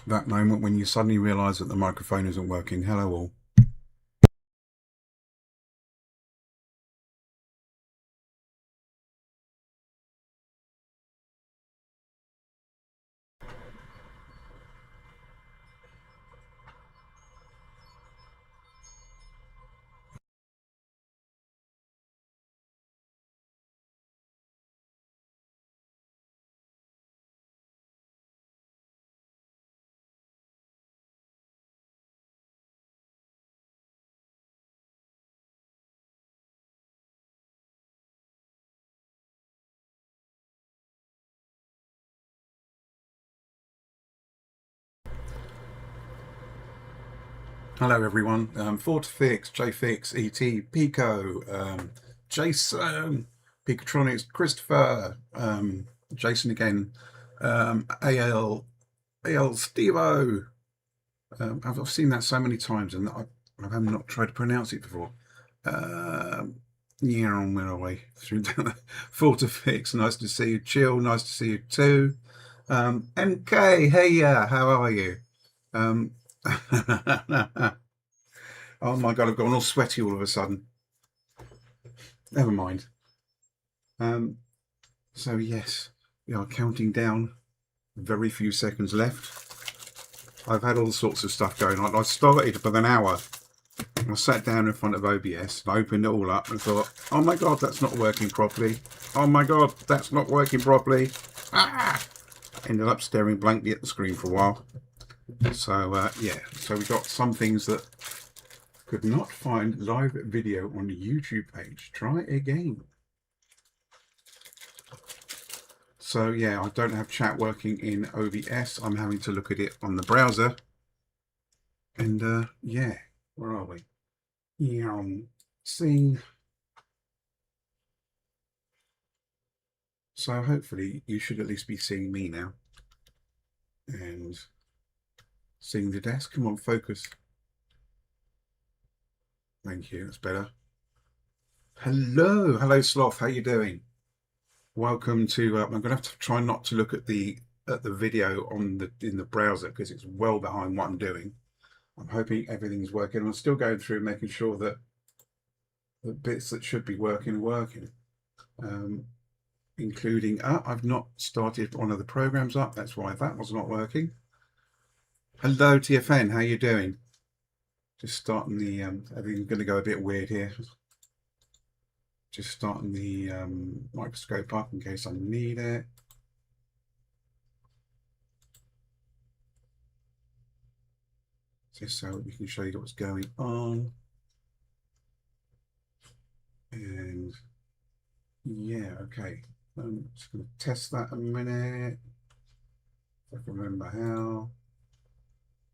That moment when you suddenly realise that the microphone isn't working. Hello all. Hello everyone. Fortfix, JFix, ET, Pico, Jason, Picotronics, Christopher, Jason again, AL Stevo. I've seen that so many times and I've not tried to pronounce it before. Yeah, where are we? Through Fortfix, nice to see you. Chill, nice to see you too. MK, hey, how are you? Oh my god, I've gone all sweaty all of a sudden. Never mind. So yes, we are counting down. Very few seconds left. I've had all sorts of stuff going on. I started for an hour. I sat down in front of OBS and I opened it all up and thought, oh my god, that's not working properly. Oh my god, that's not working properly. Ah! Ended up staring blankly at the screen for a while. So yeah, so we got some things that could not find live video on the YouTube page. Try again. So yeah, I don't have chat working in OBS. I'm having to look at it on the browser. And yeah, where are we? Yeah, scene. So hopefully you should at least be seeing me now. And seeing the desk. Come on, focus. Thank you, that's better. Hello Sloth, how you doing? Welcome to I'm gonna have to try not to look at the video on in the browser because it's well behind what I'm doing. I'm hoping everything's working. I'm still going through making sure that the bits that should be working are working. Including I've not started one of the programs up, that's why that was not working. Hello TFN, how you doing? Just starting the everything's going to go a bit weird here. Just starting the microscope up in case I need it. Just so we can show you what's going on. And yeah, okay. I'm just going to test that a minute. If I can remember how.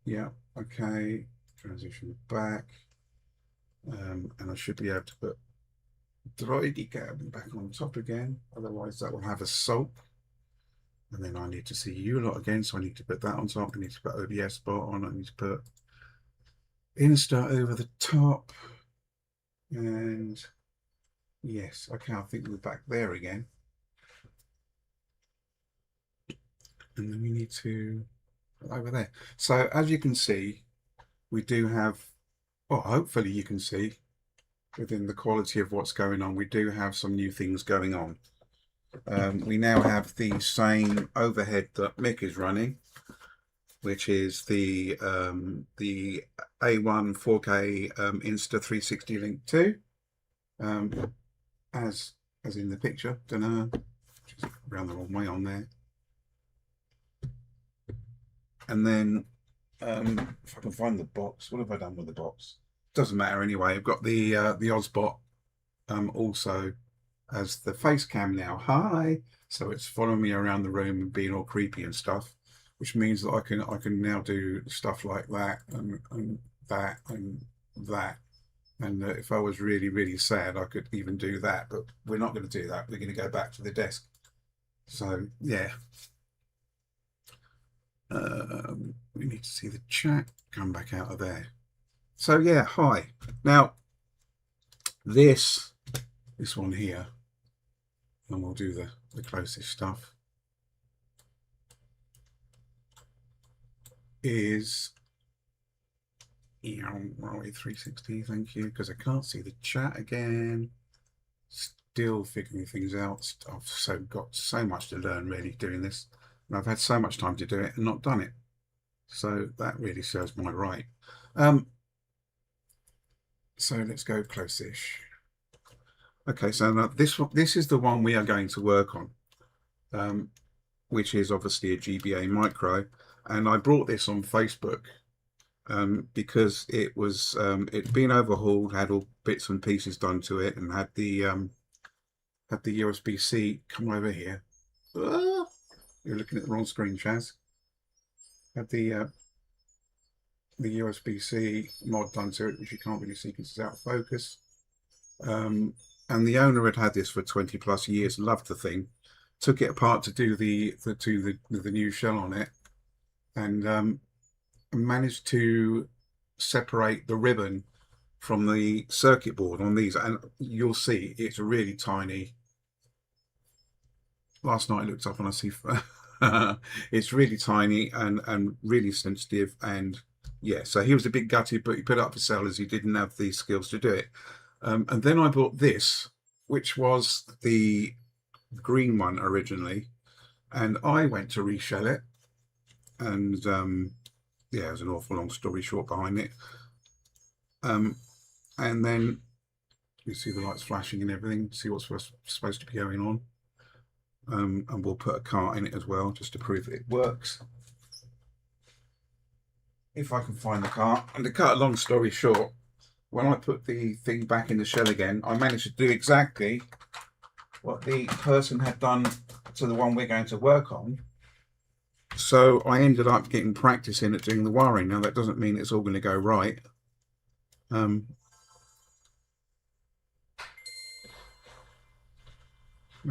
Yeah, okay. Transition back. And I should be able to put droidy cab back on top again. Otherwise that will have a soap. And then I need to see you lot again. So I need to put that on top. I need to put OBS bar on. I need to put Insta over the top. And yes, okay, I think we're back there again. And then we need to over there. So as you can see, we do have, well, hopefully you can see within the quality of what's going on, we do have some new things going on. We now have the same overhead that Mick is running, which is the A1 4K Insta 360 Link 2, as in the picture. Don't know, just around the wrong way on there. And then if I can find the box, what have I done with the box? Doesn't matter anyway. I've got the Ozbot also as the face cam now. Hi. So it's following me around the room and being all creepy and stuff, which means that I can now do stuff like that and that and that. And if I was really sad, I could even do that. But we're not going to do that. We're going to go back to the desk. So yeah. We need to see the chat. Come back out of there. So yeah, hi. Now this one here, and we'll do the closest stuff, is, where are we, 360, thank you, because I can't see the chat again. Still figuring things out. I've got so much to learn really doing this, and I've had so much time to do it and not done it. So that really serves my right. So let's go close-ish. Okay, so now this is the one we are going to work on, which is obviously a GBA Micro, and I brought this on Facebook because it was it'd been overhauled, had all bits and pieces done to it, and had the USB-C. Come over here. Ah, you're looking at the wrong screen, Chaz. Had the USB-C mod done to it, which you can't really see because it's out of focus. And the owner had this for 20 plus years, loved the thing, took it apart to do the new shell on it, and managed to separate the ribbon from the circuit board on these, and you'll see it's really tiny. Last night I looked up and I see it's really tiny and really sensitive, and yeah, so he was a bit gutted, but he put it up for sale as he didn't have the skills to do it. And then I bought this, which was the green one originally, and I went to reshell it, and yeah, there's an awful long story short behind it. And then you see the lights flashing and everything, see what's supposed to be going on. And we'll put a cart in it as well, just to prove it works. If I can find the cart. And to cut a long story short, when I put the thing back in the shell again, I managed to do exactly what the person had done to the one we're going to work on. So I ended up getting practice in at doing the wiring. Now that doesn't mean it's all going to go right. Where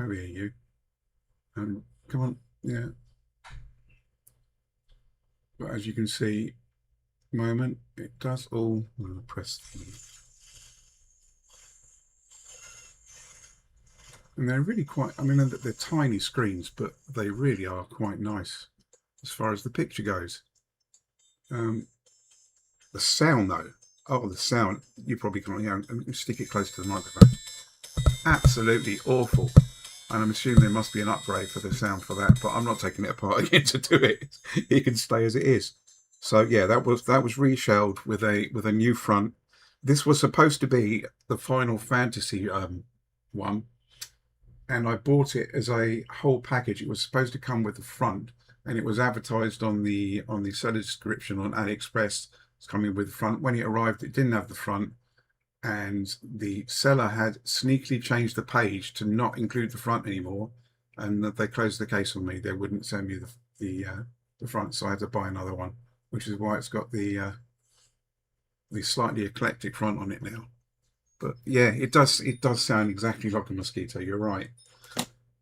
are you? Come on, yeah. But as you can see, moment, it does all. I'm going to press. And they're really quite, I mean, they're tiny screens, but they really are quite nice as far as the picture goes. The sound though, oh, the sound, you probably can't hear. Stick it close to the microphone. Absolutely awful. And I'm assuming there must be an upgrade for the sound for that, but I'm not taking it apart again to do it. It can stay as it is. So yeah, that was reshelled with a new front. This was supposed to be the Final Fantasy one, and I bought it as a whole package. It was supposed to come with the front, and it was advertised on the seller description on AliExpress. It's coming with the front. When it arrived, it didn't have the front, and the seller had sneakily changed the page to not include the front anymore, and that they closed the case on me. They wouldn't send me the front, so I had to buy another one, which is why it's got the slightly eclectic front on it now. But yeah, it does sound exactly like a mosquito. You're right.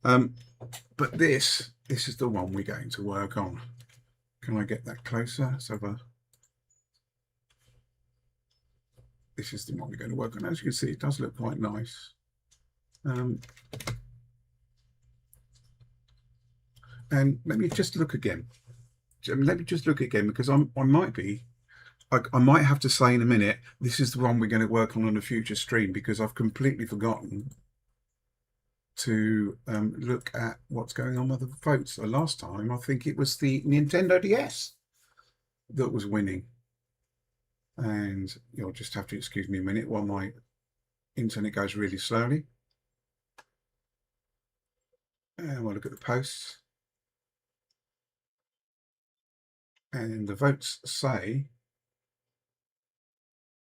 But this is the one we're going to work on. Can I get that closer? So this is the one we're going to work on. As you can see, it does look quite nice. And let me just look again. Let me just look again, because I might have to say in a minute, this is the one we're going to work on a future stream, because I've completely forgotten to look at what's going on with the votes. So last time, I think it was the Nintendo DS that was winning. And you'll just have to excuse me a minute while my internet goes really slowly. And we'll look at the posts. And the votes say,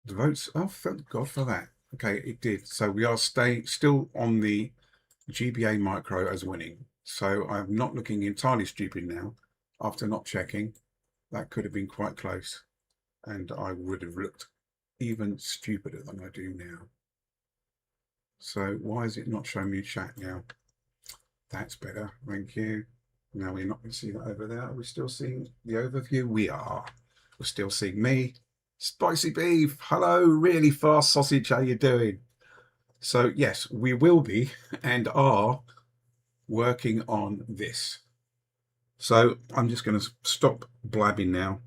oh, thank God for that. Okay, it did. So we are still on the GBA Micro as winning. So I'm not looking entirely stupid now after not checking. That could have been quite close, and I would have looked even stupider than I do now. So why is it not showing me chat now? That's better, thank you. Now we're not going to see that over there. Are we still seeing the overview? We are. We're still seeing me. Spicy beef, hello, really fast sausage, how you doing? So yes, we will be and are working on this. So I'm just going to stop blabbing now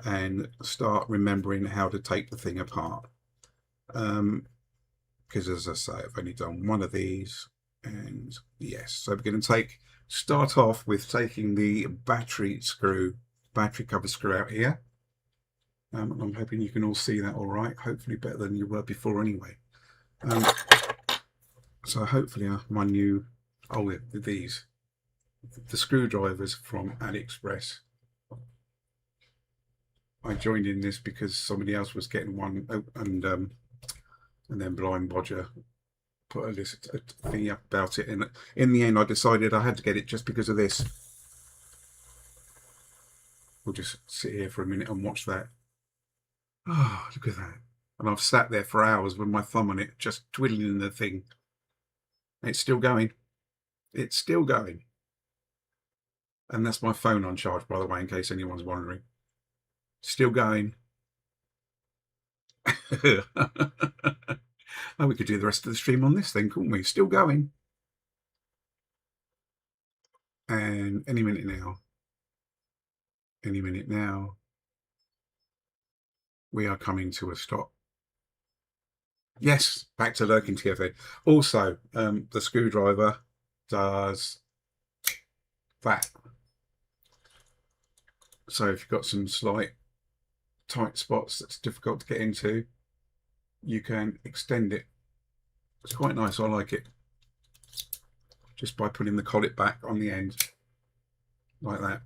and start remembering how to take the thing apart. Because as I say, I've only done one of these, and yes, so we're going to start off with taking the battery cover screw out here. I'm hoping you can all see that all right, hopefully better than you were before anyway. So hopefully my new, the screwdrivers from AliExpress. I joined in this because somebody else was getting one, and then Blind Bodger put a thing up about it, and in the end I decided I had to get it just because of this. We'll just sit here for a minute and watch that. Oh, look at that. And I've sat there for hours with my thumb on it, just twiddling the thing. It's still going. It's still going. And that's my phone on charge, by the way, in case anyone's wondering. Still going. Oh, we could do the rest of the stream on this thing, couldn't we? Still going. And any minute now, we are coming to a stop. Yes, back to lurking together. Also, the screwdriver does that. So if you've got some slight tight spots that's difficult to get into, you can extend it. It's quite nice. I like it. Just by putting the collet back on the end like that.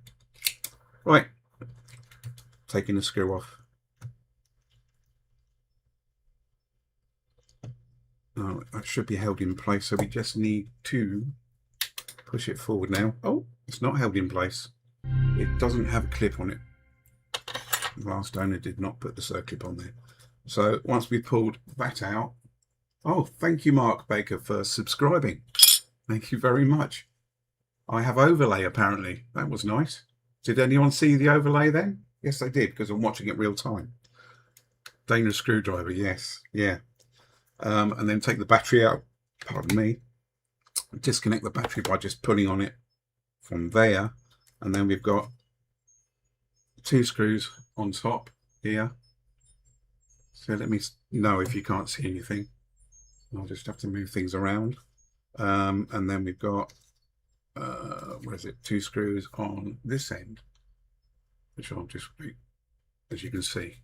Right, taking the screw off. Oh, that should be held in place, so we just need to push it forward now. Oh, it's not held in place. It doesn't have a clip on it. The last owner did not put the circlip on there. So once we've pulled that out, oh, thank you, Mark Baker, for subscribing. Thank you very much. I have overlay, apparently. That was nice. Did anyone see the overlay then? Yes, they did, because I'm watching it real time. Dangerous screwdriver, yes, yeah. And then take the battery out, pardon me, disconnect the battery by just pulling on it from there. And then we've got 2 screws on top here. So let me know if you can't see anything. I'll just have to move things around. And then we've got, where is it, 2 screws on this end, which I'll just, as you can see.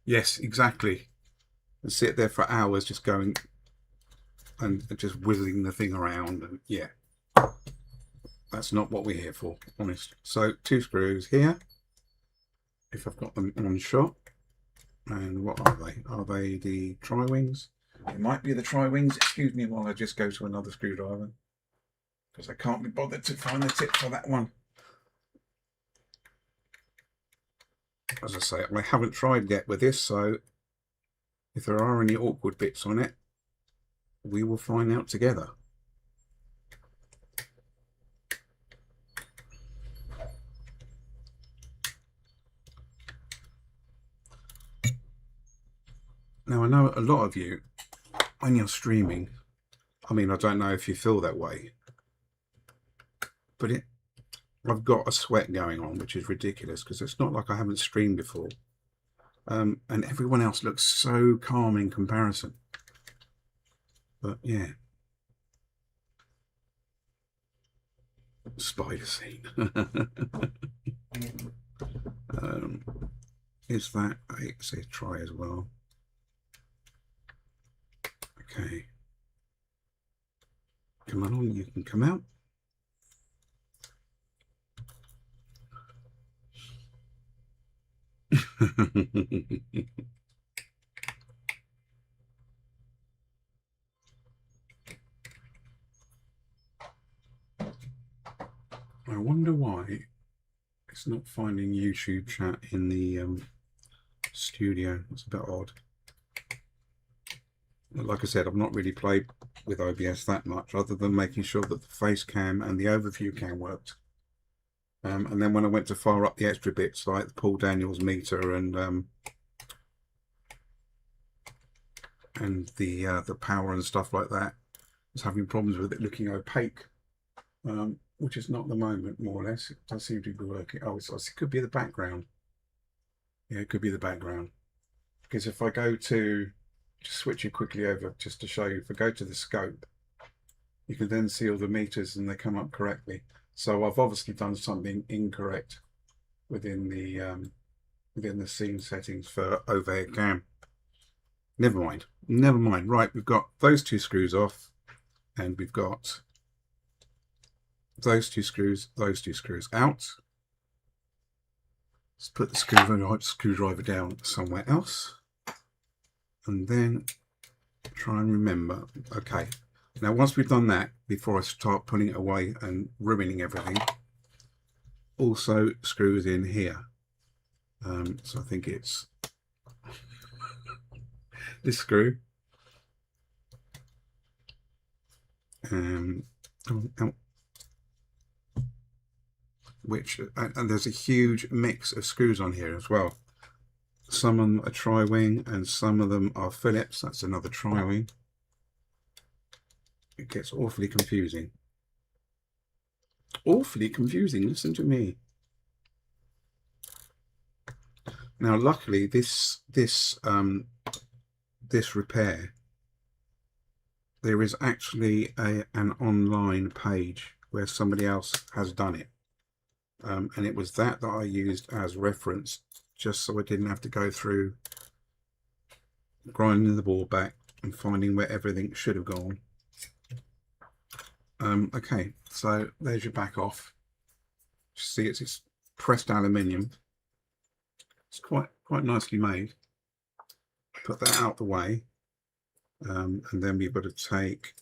Yes, exactly. And sit there for hours just going and just whizzing the thing around, and yeah, that's not what we're here for, honest. So 2 screws here, if I've got them on shot. And what are they? Are they the tri-wings? It might be the tri-wings. Excuse me while I just go to another screwdriver, because I can't be bothered to find the tip for that one. As I say, I haven't tried yet with this, so if there are any awkward bits on it, we will find out together. Now, I know a lot of you, when you're streaming, I mean, I don't know if you feel that way, but I've got a sweat going on, which is ridiculous, because it's not like I haven't streamed before. And everyone else looks so calm in comparison. But yeah. Spider scene. Is that it says try as well? Okay. Come on, you can come out. I wonder why it's not finding YouTube chat in the studio. It's a bit odd. Like I said, I've not really played with OBS that much, other than making sure that the face cam and the overview cam worked. And then when I went to fire up the extra bits, like the Paul Daniels meter and the power and stuff like that, I was having problems with it looking opaque, which is not the moment, more or less. It does seem to be working. Oh, it could be the background. Yeah, it could be the background. Because if I go to, just switch it quickly over just to show you, if I go to the scope, you can then see all the meters and they come up correctly. So I've obviously done something incorrect within the scene settings for overhead cam. Never mind. Never mind. Right, we've got those two screws off, and we've got those two screws out. Let's put the screwdriver down somewhere else, and then try and remember. Okay, now once we've done that, before I start putting it away and ruining everything, also screws in here. So I think it's this screw, which, and there's a huge mix of screws on here as well. Some of them are tri-wing and some of them are Phillips. That's another tri-wing. It gets awfully confusing. Awfully confusing, listen to me. Now luckily this repair, there is actually an online page where somebody else has done it, and it was that I used as reference, just so I didn't have to go through grinding the board back and finding where everything should have gone. Okay, so there's your back off. See, it's pressed aluminium. It's quite nicely made. Put that out the way, and then we've got to take.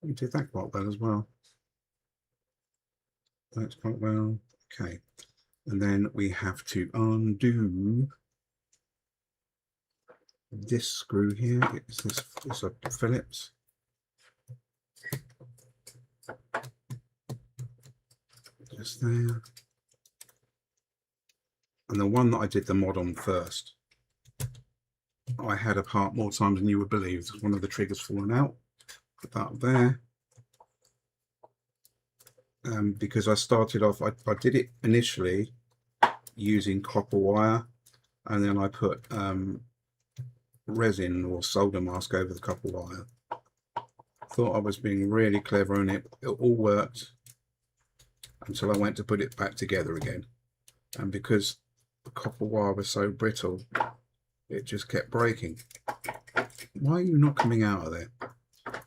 We did that quite well as well. That's quite well. Okay, and then we have to undo this screw here. It's a Phillips. Just there. And the one that I did the mod on first, I had a part more times than you would believe. One of the triggers fallen out. Put that up there. Because I started off, I did it initially using copper wire, and then I put resin or solder mask over the copper wire. Thought I was being really clever, and it all worked until I went to put it back together again. And because the copper wire was so brittle, it just kept breaking. Why are you not coming out of there?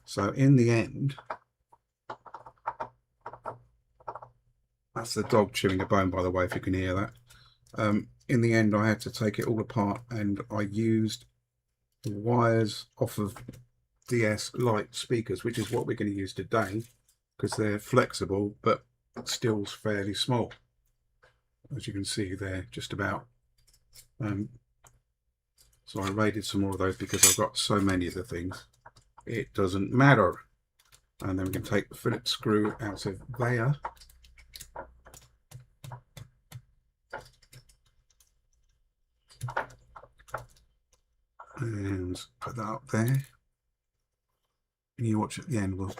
So in the end, that's the dog chewing a bone, by the way, if you can hear that. In the end, I had to take it all apart, and I used the wires off of DS Lite speakers, which is what we're going to use today, because they're flexible but still fairly small. As you can see, they're just about. So I raided some more of those because I've got so many of the things. It doesn't matter. And then we can take the Phillips screw out of there. And put that up there. And you watch at the end, we'll be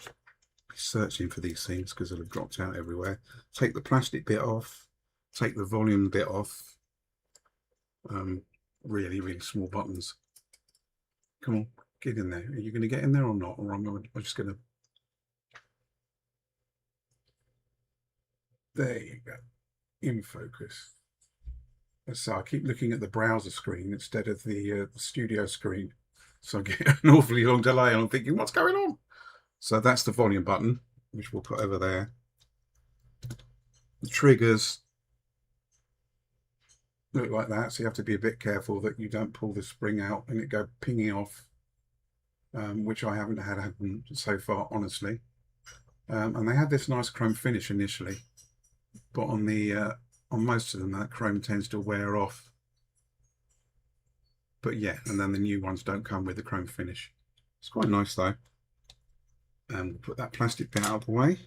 searching for these things because they'll have dropped out everywhere. Take the plastic bit off, take the volume bit off. Really small buttons. Come on, get in there. Are you going to get in there or not? Or I'm just going to. There you go. In focus. So I keep looking at the browser screen instead of the studio screen. So I get an awfully long delay and I'm thinking, what's going on? So that's the volume button, which we'll put over there. The triggers look like that, so you have to be a bit careful that you don't pull the spring out and it go pinging off, which I haven't had happen so far, honestly. And they had this nice chrome finish initially, but on most of them that chrome tends to wear off. But yeah, and then the new ones don't come with the chrome finish. It's quite nice though. And we'll put that plastic bit out of the way,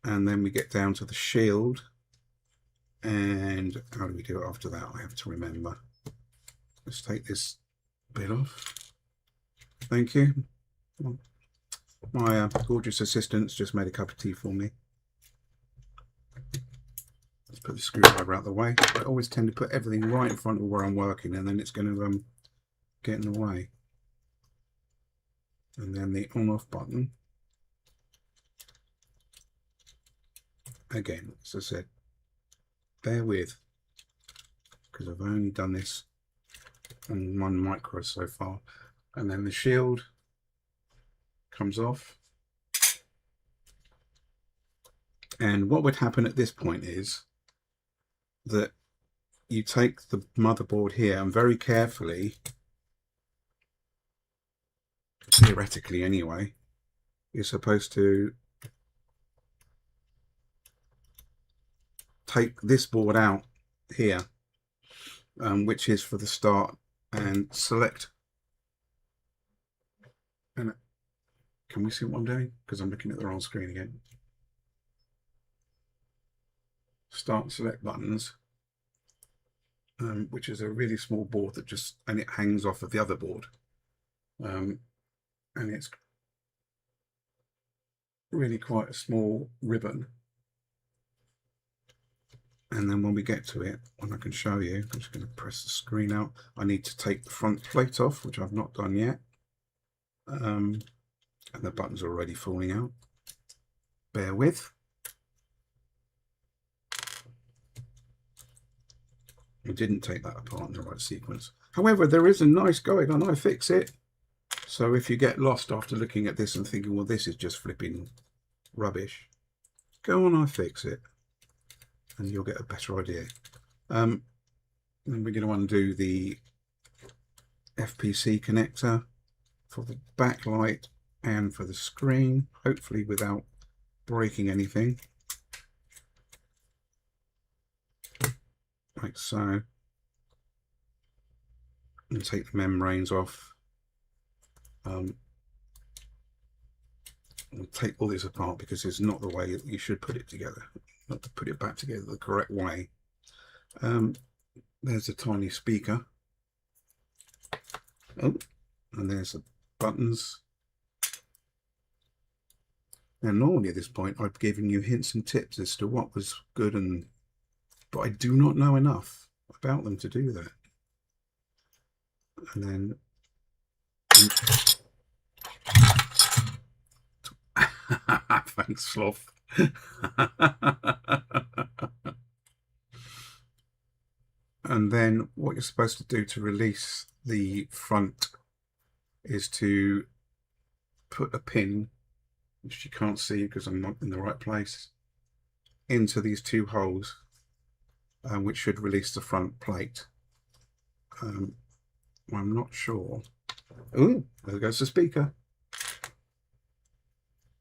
and then we get down to the shield. And how do we do it after that? I have to remember. Let's take this bit off. Thank you. My gorgeous assistants just made a cup of tea for me. Let's put the screwdriver out of the way. I always tend to put everything right in front of where I'm working, and then it's going to get in the way. And then the on-off button. Again, as I said, bear with, because I've only done this on one micro so far. And then the shield comes off. And what would happen at this point is that you take the motherboard here and very carefully, theoretically anyway, you're supposed to take this board out here, which is for the start, and select. And can we see what I'm doing? Because I'm looking at the wrong screen again. Start and select buttons, which is a really small board that just, and it hangs off of the other board, and it's really quite a small ribbon. And then when we get to it, when I can show you, I'm just going to press the screen out. I need to take the front plate off, which I've not done yet, and the buttons are already falling out. Bear with. I didn't take that apart in the right sequence. However, there is a nice guide on iFixit. So if you get lost after looking at this and thinking, well, this is just flipping rubbish, go on iFixit and you'll get a better idea. Then we're going to undo the FPC connector for the backlight and for the screen, hopefully without breaking anything. Like so. And take the membranes off. I'll take all this apart because it's not the way that you should put it together. Not to put it back together the correct way. There's a tiny speaker. Oh, and there's the buttons. Now normally at this point I've given you hints and tips as to what was good, but I do not know enough about them to do that. And then thanks, Sloth. And then what you're supposed to do to release the front is to put a pin, which you can't see because I'm not in the right place, into these two holes, which should release the front plate. I'm not sure. Oh, there goes the speaker.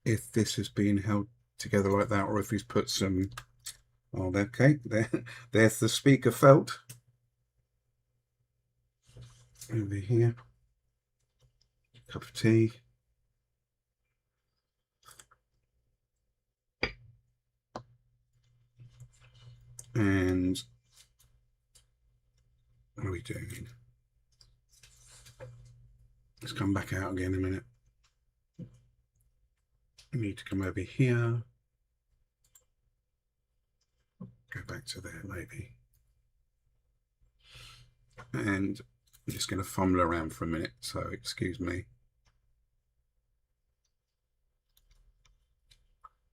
If this has been held together like that, or if he's put some, oh, okay, there's the speaker felt. Over here, cup of tea. And what are we doing? Let's come back out again in a minute. We need to come over here. Go back to there maybe. And I'm just going to fumble around for a minute, so excuse me.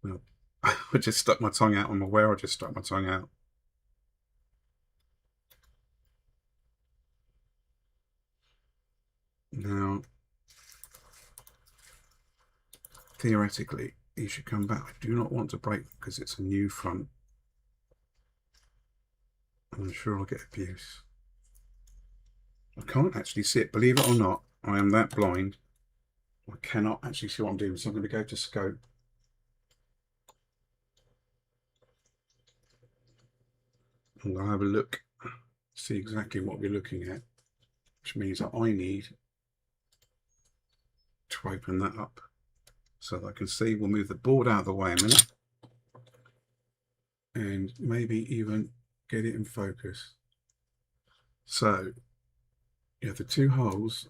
Well, I just stuck my tongue out. I'm aware I just stuck my tongue out. Now, theoretically, you should come back. I do not want to break them because it's a new front. I'm sure I'll get abuse. I can't actually see it, believe it or not. I am that blind. I cannot actually see what I'm doing, so I'm going to go to scope. I'm going to have a look, see exactly what we're looking at, which means that I need to open that up so that I can see. We'll move the board out of the way a minute and maybe even get it in focus. So you have the two holes,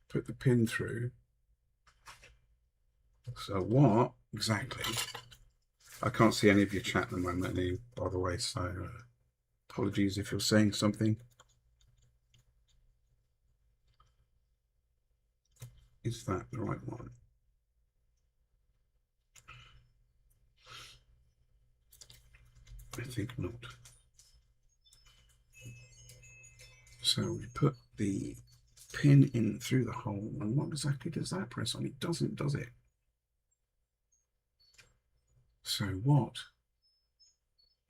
put the pin through. So what exactly I can't see any of your chat at the moment, by the way, so apologies if you're saying something. Is that the right one? I think not. So we put the pin in through the hole, and what exactly does that press on? It doesn't, does it? So what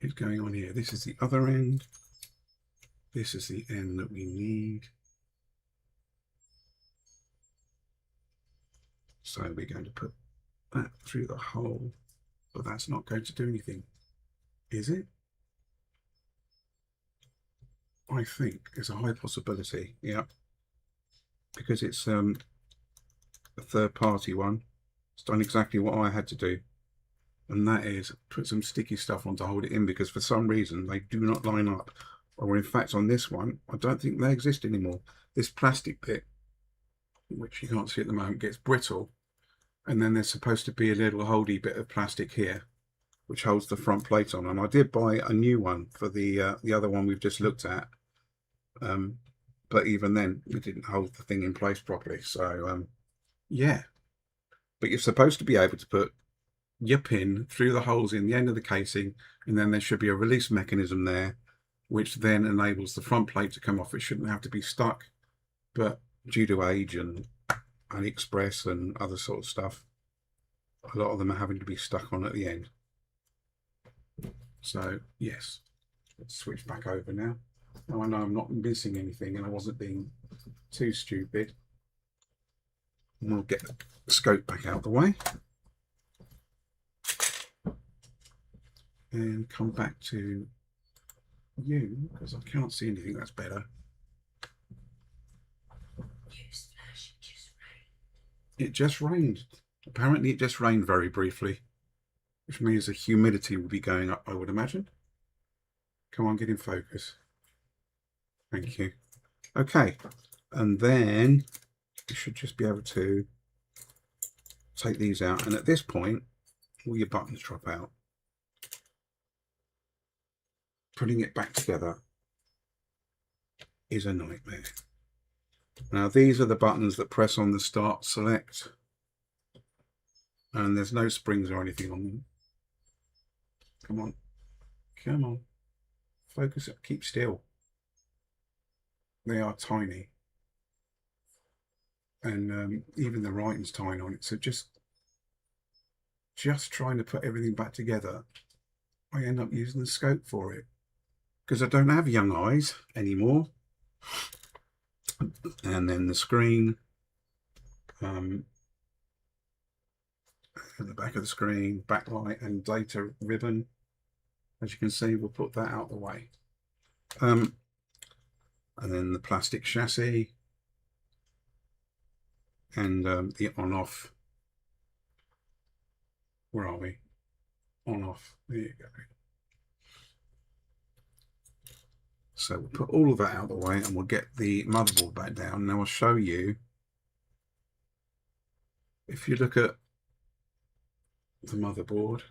is going on here? This is the other end. This is the end that we need. So we're going to put that through the hole, but that's not going to do anything, is it? I think it's a high possibility, yeah, because it's a third-party one. It's done exactly what I had to do, and that is put some sticky stuff on to hold it in, because for some reason they do not line up, or in fact on this one I don't think they exist anymore. This plastic bit, which you can't see at the moment, gets brittle, and then there's supposed to be a little holdy bit of plastic here which holds the front plate on, and I did buy a new one for the other one we've just looked at, but even then it didn't hold the thing in place properly. So yeah, but you're supposed to be able to put your pin through the holes in the end of the casing, and then there should be a release mechanism there which then enables the front plate to come off. It shouldn't have to be stuck, but due to age and AliExpress and other sort of stuff, a lot of them are having to be stuck on at the end. So yes, let's switch back over now. Now I know I'm not missing anything and I wasn't being too stupid. And we'll get the scope back out of the way and come back to you, because I can't see anything. That's better. It just rained. Apparently it just rained very briefly, which means the humidity will be going up, I would imagine. Come on, get in focus. Thank you. Okay, and then you should just be able to take these out, and at this point all your buttons drop out. Putting it back together is a nightmare. Now these are the buttons that press on the start select, and there's no springs or anything on them. Come on, come on, focus it, keep still. They are tiny, and even the writing's tiny on it, so just trying to put everything back together, I end up using the scope for it, because I don't have young eyes anymore. And then the screen, at the back of the screen, backlight and data ribbon, as you can see, we'll put that out of the way. And then the plastic chassis and the on-off. Where are we? On-off. There you go. So we'll put all of that out of the way and we'll get the motherboard back down. Now I'll show you, if you look at the motherboard,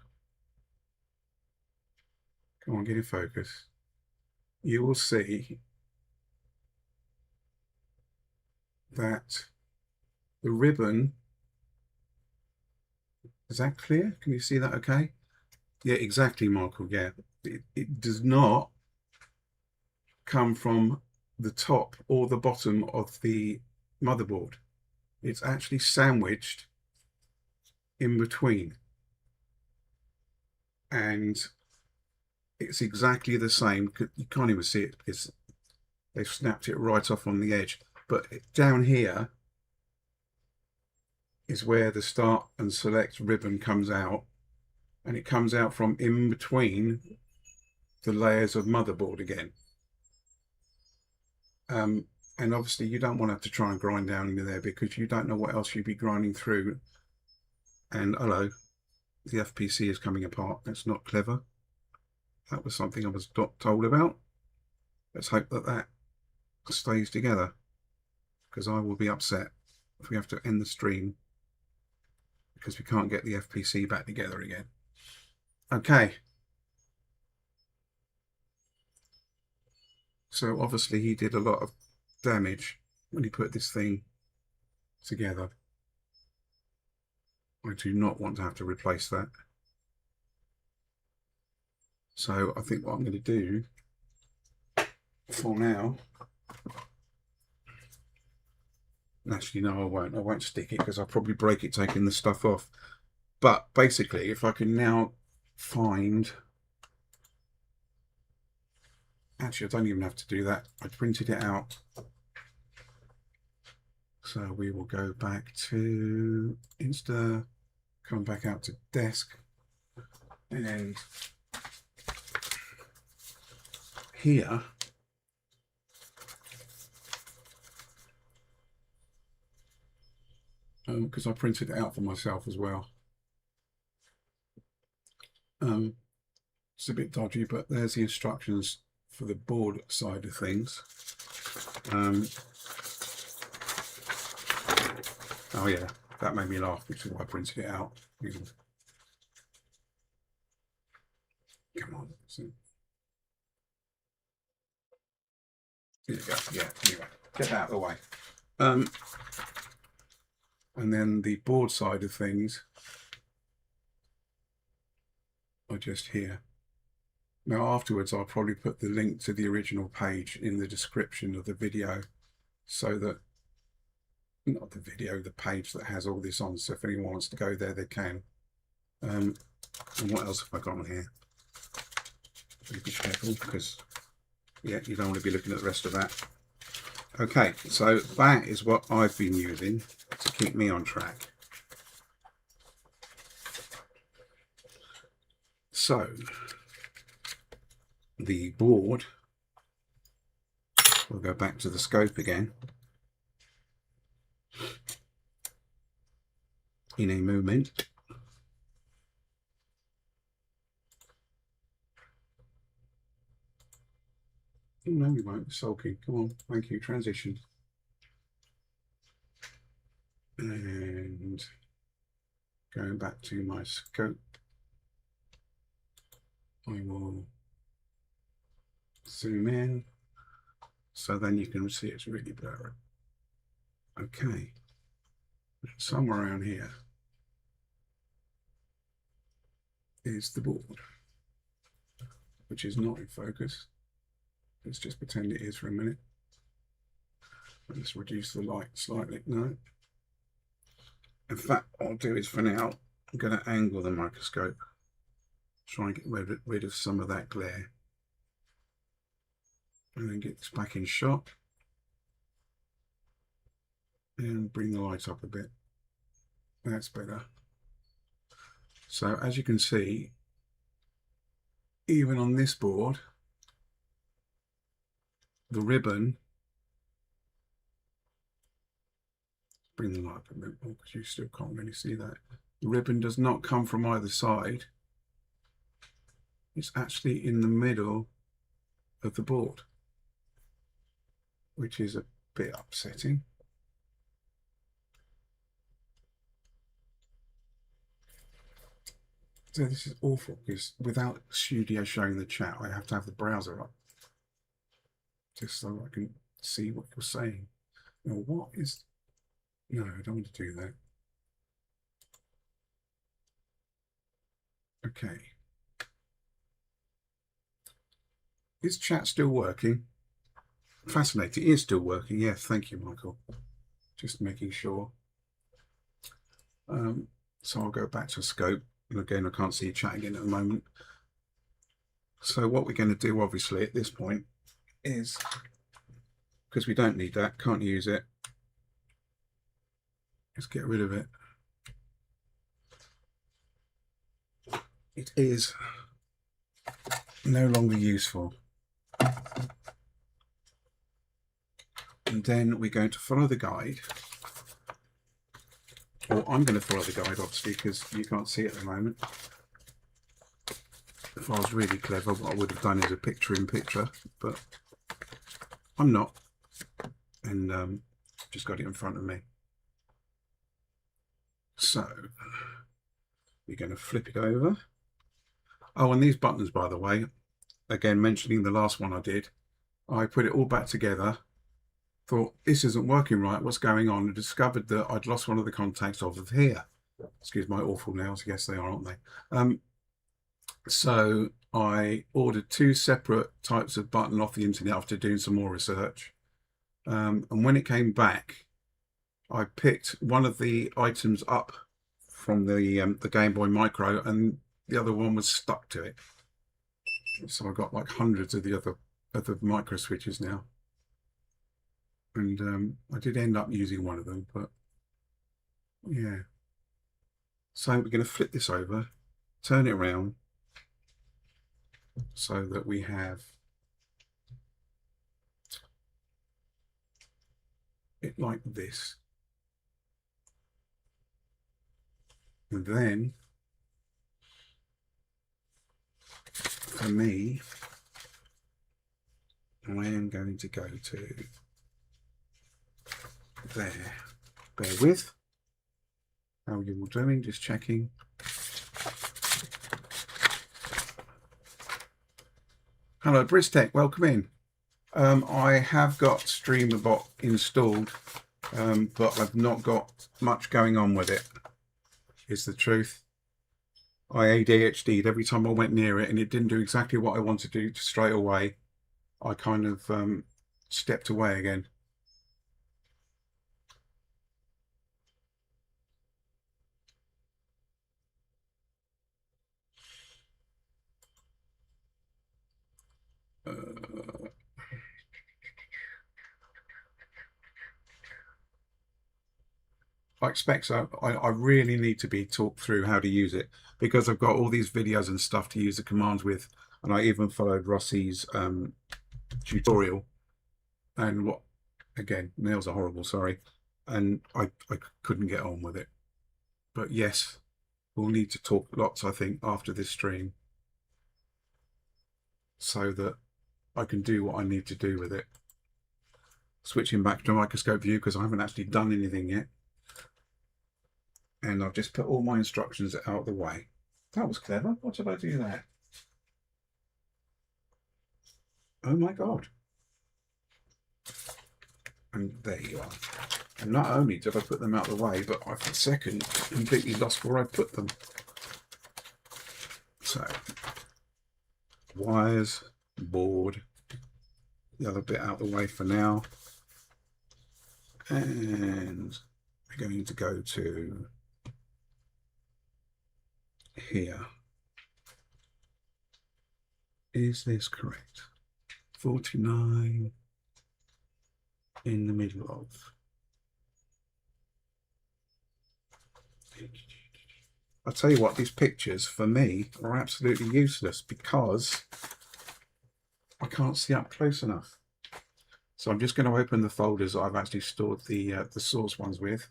come on, get in focus, you will see that the ribbon, is that clear? Can you see that okay? Yeah, exactly, Michael. Yeah, it does not come from the top or the bottom of the motherboard. It's actually sandwiched in between, and it's exactly the same. You can't even see it because they've snapped it right off on the edge, but down here is where the start and select ribbon comes out, and it comes out from in between the layers of motherboard again. And obviously you don't want to have to try and grind down into there, because you don't know what else you'd be grinding through. And hello, the FPC is coming apart. That's not clever. That was something I was told about. Let's hope that that stays together, because I will be upset if we have to end the stream because we can't get the FPC back together again. Okay. So obviously he did a lot of damage when he put this thing together. I do not want to have to replace that. So I think what I'm going to do for now, actually no, I won't stick it because I'll probably break it taking the stuff off. But basically, if I can now find, actually I don't even have to do that, I printed it out. So we will go back to Insta, come back out to desk, and here because I printed it out for myself as well. It's a bit dodgy, but there's the instructions for the board side of things. Oh yeah, that made me laugh, which is why I printed it out. Come on. Here you go. Yeah, anyway, get that out of the way. And then the board side of things are just here. Now afterwards I'll probably put the link to the original page in the description of the video, so that, not the video, the page that has all this on, so if anyone wants to go there they can. And what else have I got on here? Be careful because, yeah, you don't want to be looking at the rest of that. Okay, so that is what I've been using to keep me on track. So the board, we'll go back to the scope again. In a moment. Oh, no, we won't. Sulking. Come on. Thank you. Transition. And going back to my scope, I will zoom in so then you can see it's really blurry. Okay. Somewhere around here is the board, which is not in focus. Let's just pretend it is for a minute. Let's reduce the light slightly. No. In fact, what I'll do is, for now, I'm going to angle the microscope, try and get rid of some of that glare, and then get this back in shot and bring the light up a bit. That's better. So as you can see, even on this board, the ribbon, bring the light up a bit more because you still can't really see that. The ribbon does not come from either side. It's actually in the middle of the board, which is a bit upsetting. So this is awful because without Studio showing the chat, I have to have the browser up just so I can see what you're saying. Now, what is... No, I don't want to do that. Okay. Is chat still working? Fascinating. It is still working. Yes, thank you, Michael. Just making sure. So I'll go back to scope. And again, I can't see you chatting in at the moment. So what we're going to do, obviously, at this point is, because we don't need that, can't use it, let's get rid of it. It is no longer useful. And then we're going to follow the guide. Or I'm going to follow the guide, obviously, because you can't see it at the moment. If I was really clever, what I would have done is a picture-in-picture, but I'm not. And just got it in front of me. So we're going to flip it over. Oh, and these buttons, by the way, again, mentioning the last one I did, I put it all back together, thought this isn't working right, what's going on, and discovered that I'd lost one of the contacts off of here. Excuse my awful nails, yes they are, aren't they? So I ordered 2 separate types of button off the internet after doing some more research. And when it came back, I picked one of the items up from the Game Boy Micro, and the other one was stuck to it. So I got like hundreds of the other micro switches now, and I did end up using one of them, but yeah. So we're going to flip this over, turn it around, so that we have it like this. And then, for me, I am going to go to there. Bear with. How are you all doing? Just checking. Hello, Bristec. Welcome in. I have got StreamerBot installed, but I've not got much going on with it, is the truth. I ADHD'd every time I went near it, and it didn't do exactly what I wanted to do straight away. I kind of stepped away again. I expect so. I really need to be talked through how to use it, because I've got all these videos and stuff to use the commands with, and I even followed Rossi's tutorial, and what, again, nails are horrible, sorry, and I couldn't get on with it. But yes, we'll need to talk lots, I think, after this stream, so that I can do what I need to do with it. Switching back to microscope view, because I haven't actually done anything yet. And I've just put all my instructions out of the way. That was clever. What did I do there? Oh my God. And there you are. And not only did I put them out of the way, but I, for a second, completely lost where I put them. So, wires, board, the other bit out of the way for now. And we're going to go to here. Is this correct? 49 in the middle of. I'll tell you what, these pictures for me are absolutely useless because I can't see up close enough. So I'm just going to open the folders that I've actually stored the source ones with,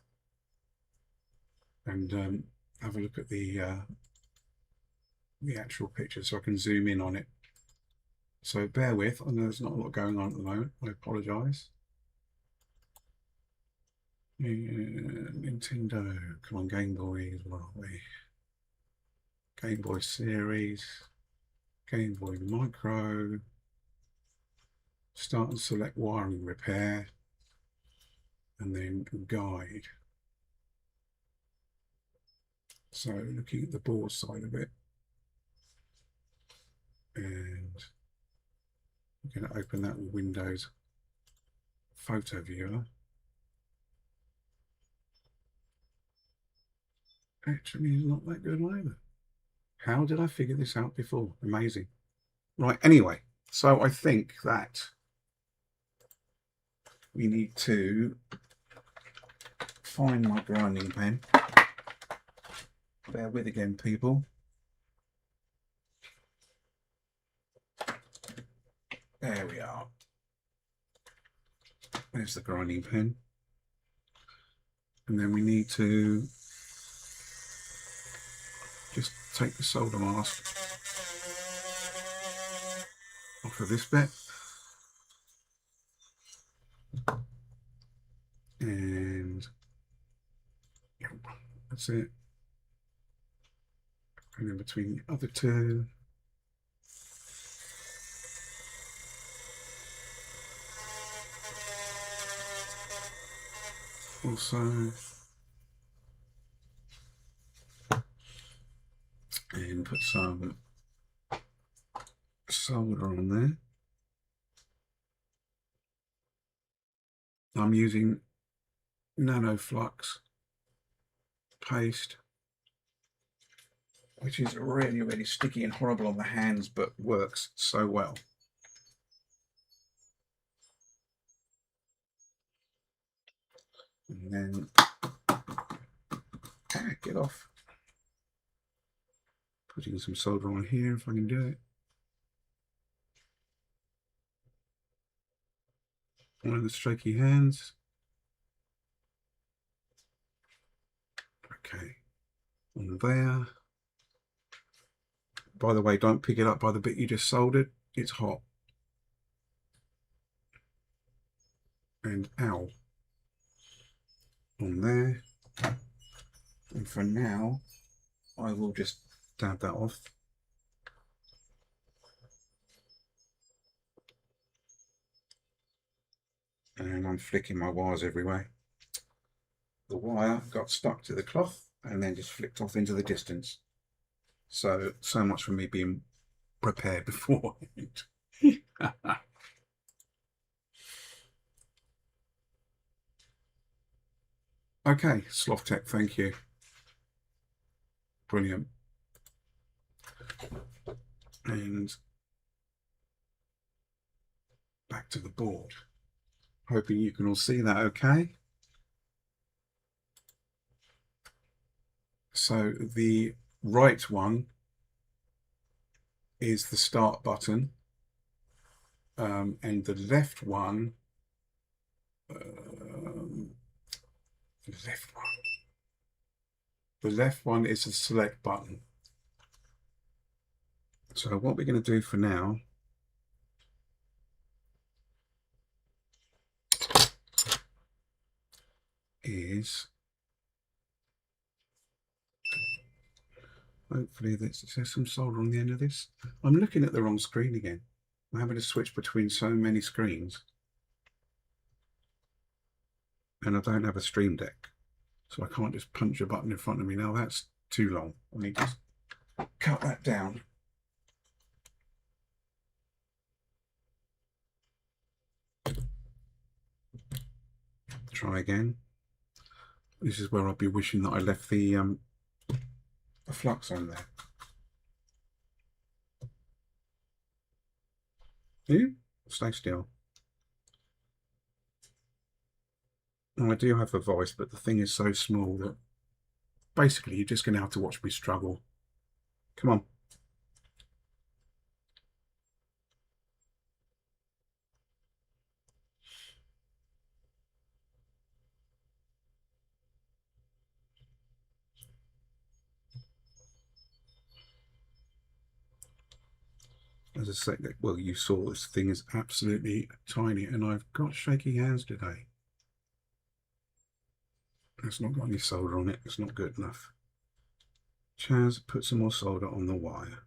and have a look at the actual picture so I can zoom in on it. So bear with, I know there's not a lot going on at the moment, I apologise. Nintendo, come on, Game Boys, where are we? Game Boy Series, Game Boy Micro, start and select wiring repair, and then guide. So looking at the board side of it, and I'm going to open that with Windows Photo Viewer. Actually, it's not that good either. How did I figure this out before? Amazing. Right, anyway, so I think that we need to find my grinding pen. Bear with again, people. There we are. There's the grinding pen. And then we need to just take the solder mask off of this bit. And that's it. And then between the other two, also, and put some solder on there. I'm using nano flux paste, which is really, really sticky and horrible on the hands, but works so well. And then, get off. Putting some solder on here if I can do it. One of the streaky hands. Okay, on there. By the way, don't pick it up by the bit you just soldered. It's hot. And ow. On there. And for now, I will just dab that off. And I'm flicking my wires everywhere. The wire got stuck to the cloth and then just flicked off into the distance. So much for me being prepared beforehand. Okay, Sloth Tech, thank you. Brilliant. And back to the board. Hoping you can all see that okay. So the right one is the start button, and the left one, the left one is the select button. So what we're going to do for now is, hopefully there's some solder on the end of this. I'm looking at the wrong screen again. I'm having to switch between so many screens. And I don't have a Stream Deck. So I can't just punch a button in front of me. Now that's too long. Let me just cut that down. Try again. This is where I'll be wishing that I left the flux on there. You stay still. Now, I do have a voice, but the thing is so small that basically you're just going to have to watch me struggle. Come on. As I say, well, you saw this thing is absolutely tiny, and I've got shaky hands today. It's not got any solder on it. It's not good enough. Chaz, put some more solder on the wire.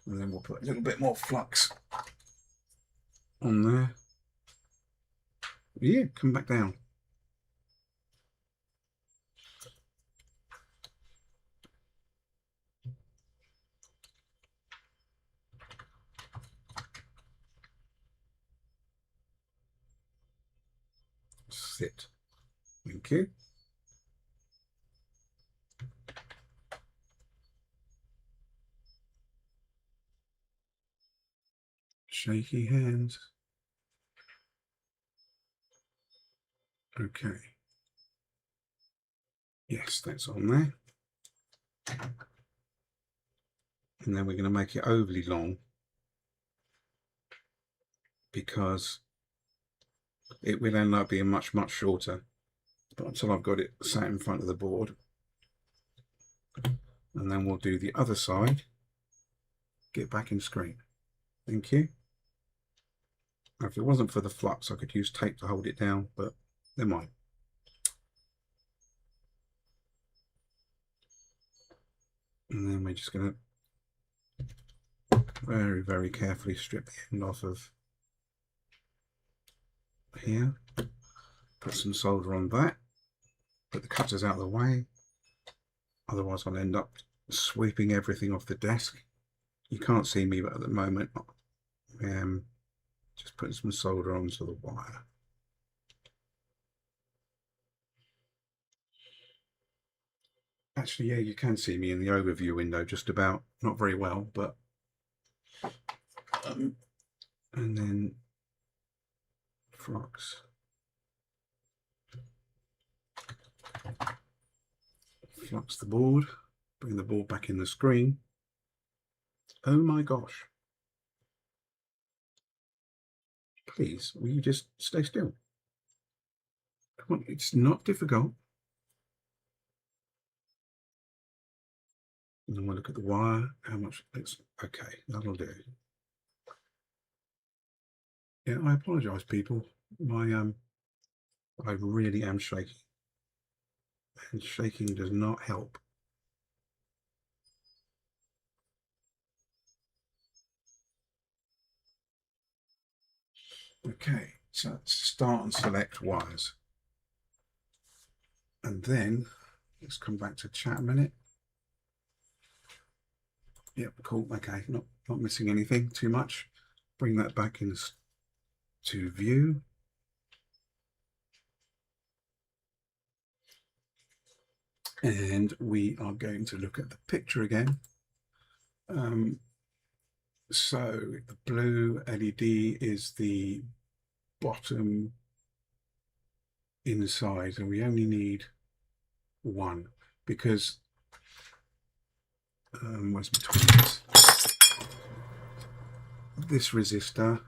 And then we'll put a little bit more flux on there. Yeah, come back down. Sit. Thank you. Shaky hands. Okay. Yes, that's on there. And then we're going to make it overly long because it will end up being much, much shorter. But until I've got it sat in front of the board. And then we'll do the other side. Get back in screen. Thank you. Now, if it wasn't for the flux, I could use tape to hold it down, but never mind. And then we're just going to very, very carefully strip the end off of here. Put some solder on that. Put the cutters out of the way. Otherwise I'll end up sweeping everything off the desk. You can't see me, but at the moment just putting some solder onto the wire. Actually, yeah, you can see me in the overview window just about, not very well, but and then flux the board, bring the board back in the screen. Oh my gosh. Please, will you just stay still? Come on, it's not difficult. And then we'll look at the wire, how much it's okay, that'll do. Yeah, I apologize, people. I really am shaking. And shaking does not help. Okay, so let's start and select wires. And then let's come back to chat a minute. Yep, cool. Okay, not missing anything too much. Bring that back in to view. And we are going to look at the picture again. So the blue LED is the bottom inside, and we only need one because where's my toolbox? This resistor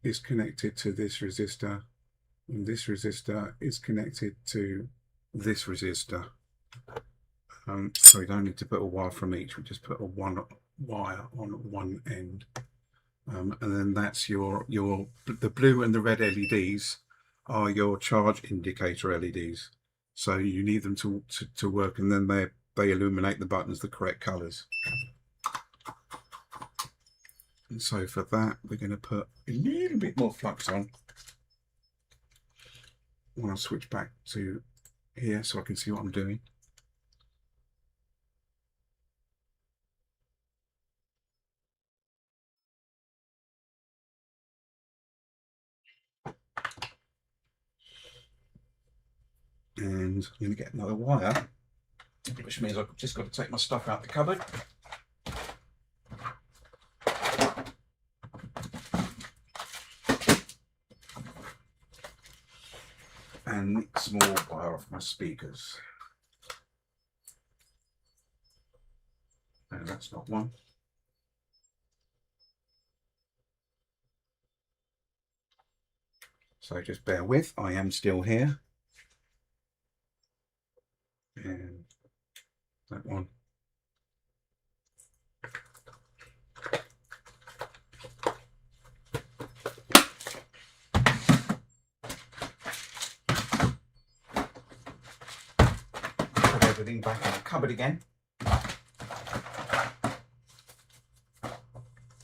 is connected to this resistor, and this resistor is connected to this resistor. So we don't need to put a wire from each, we just put a one wire on one end. And then that's the blue and the red LEDs are your charge indicator LEDs. So you need them to work, and then they illuminate the buttons the correct colors. And so for that, we're going to put a little bit more flux on. When I switch back to here so I can see what I'm doing. And I'm going to get another wire, which means I've just got to take my stuff out the cupboard. And nick some more wire off my speakers. No, that's not one. So just bear with, I am still here. And that one. Put everything back in the cupboard again.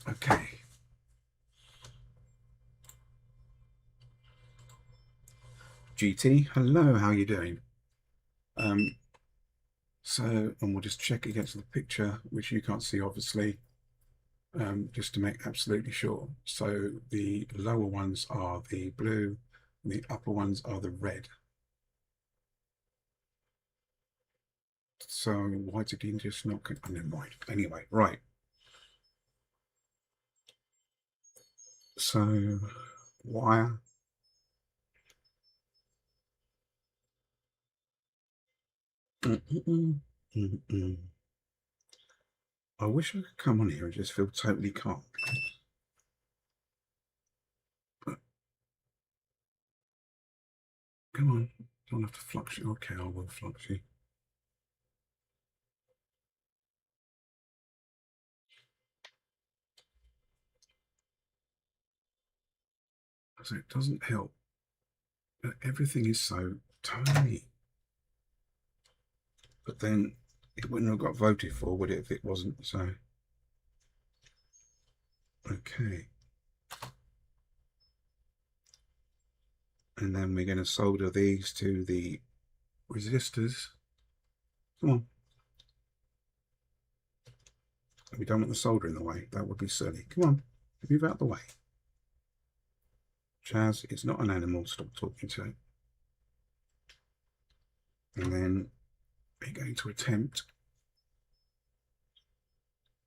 Okay. GT, hello, how are you doing? And we'll just check against the picture, which you can't see obviously, just to make absolutely sure. So the lower ones are the blue, and the upper ones are the red. So why did he just not get on them right? Anyway, right. So wire. I wish I could come on here and just feel totally calm. But come on, don't have to flux you. Okay, I will flux you. So it doesn't help that everything is so tiny. But then it wouldn't have got voted for, would it, if it wasn't? So Okay. And then we're going to solder these to the resistors. Come on. We don't want the solder in the way. That would be silly. Come on. Move out the way. Chaz, it's not an animal. Stop talking to it. And then we're going to attempt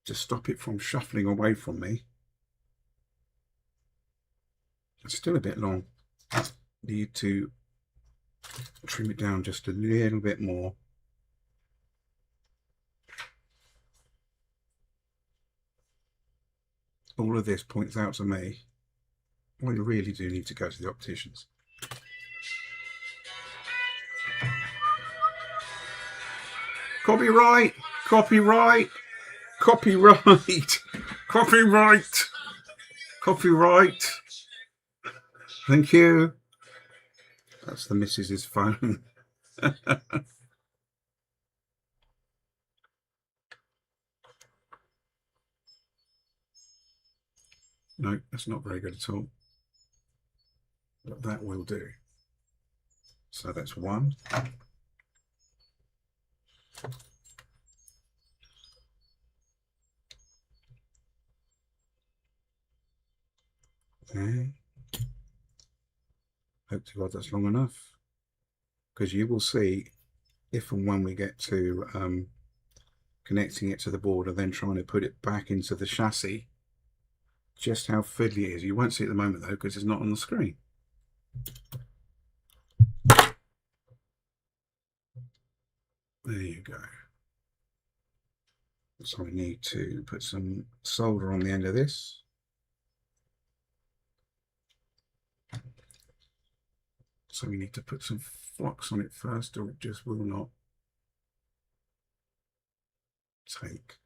to stop it from shuffling away from me. It's still a bit long. Need to trim it down just a little bit more. All of this points out to me, well, you really do need to go to the opticians. Copyright! Copyright! Copyright! Copyright! Copyright! Thank you. That's the missus's phone. No, that's not very good at all. But that will do. So that's one. Okay. Hope to God that's long enough. Because you will see if and when we get to connecting it to the board and then trying to put it back into the chassis, just how fiddly it is. You won't see it at the moment though because it's not on the screen. There you go. So we need to put some solder on the end of this. So we need to put some flux on it first or it just will not take.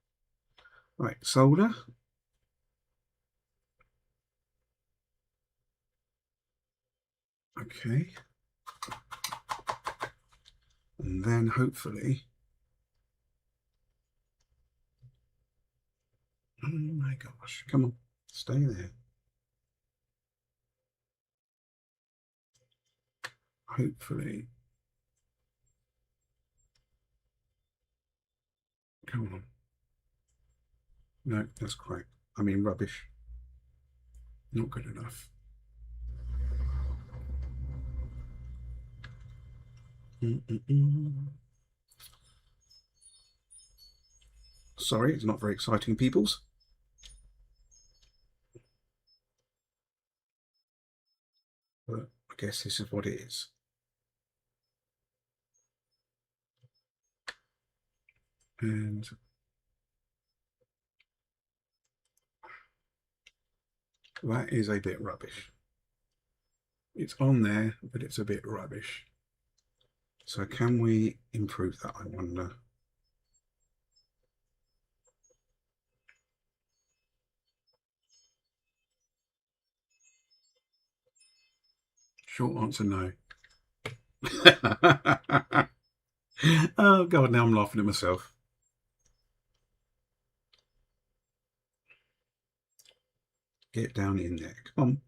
Right, solder. Okay. And then hopefully, oh my gosh, come on, stay there. Hopefully, come on. No, that's correct. I mean, rubbish. Not good enough. Sorry, it's not very exciting, peoples. But I guess this is what it is. And that is a bit rubbish. It's on there, but it's a bit rubbish. So can we improve that, I wonder? Short answer, no. Oh God, now I'm laughing at myself. Get down in there, come on.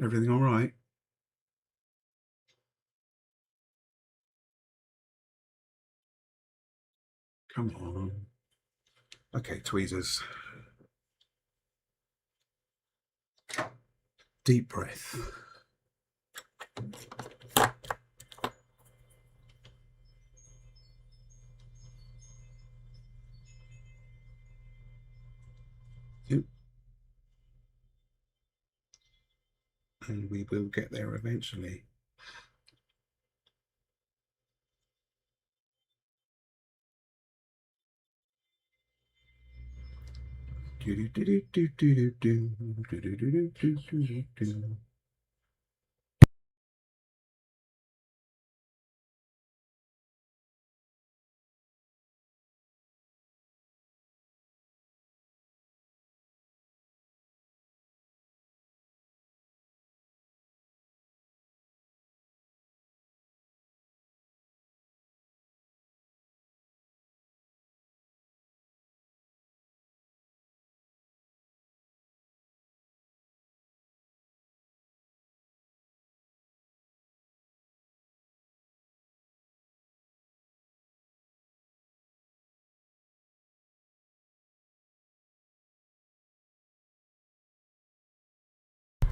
Everything all right? Come on. Okay, tweezers. Deep breath. Yep. And we will get there eventually. Do do do do do do do do do do do do do.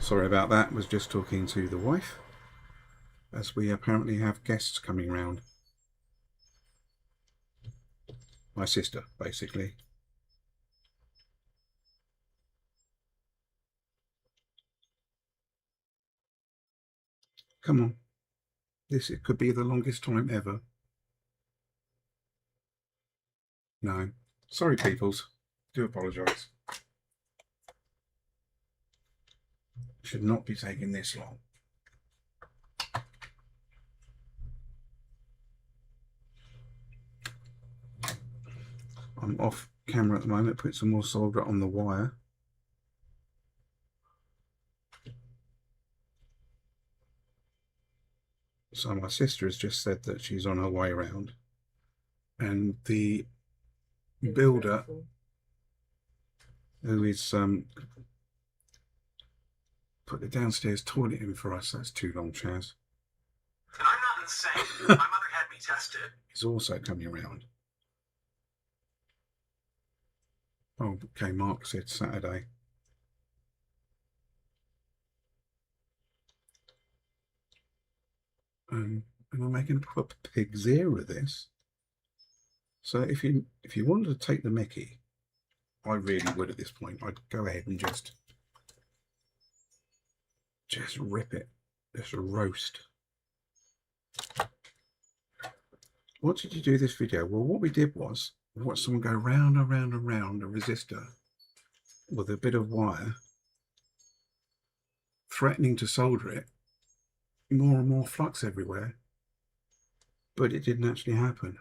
Sorry about that, was just talking to the wife, as we apparently have guests coming round. My sister, basically. Come on. It could be the longest time ever. No. Sorry, peoples. Do apologise. Should not be taking this long. I'm off camera at the moment, put some more solder on the wire. So my sister has just said that she's on her way around, and the builder, who is put the downstairs toilet in for us, that's too long, Chaz. And I'm not insane. My mother had me tested. Is also coming around. Oh, okay, Mark said Saturday. And I'm making a proper pig's ear of this. So if you wanted to take the mickey, I really would at this point. I'd go ahead and just rip it. Just roast. What did you do this video? Well, what we did was watch someone go round and round and round a resistor with a bit of wire, threatening to solder it, more and more flux everywhere, but it didn't actually happen.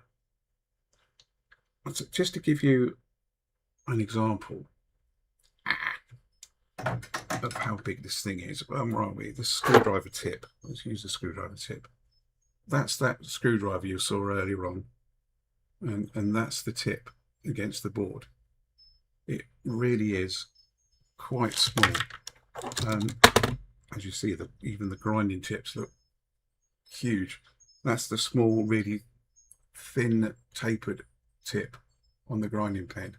So just to give you an example of how big this thing is, where are we? The screwdriver tip. Let's use the screwdriver tip. That's that screwdriver you saw earlier on, and that's the tip against the board. It really is quite small. As you see, even the grinding tips look huge. That's the small, really thin, tapered tip on the grinding pen.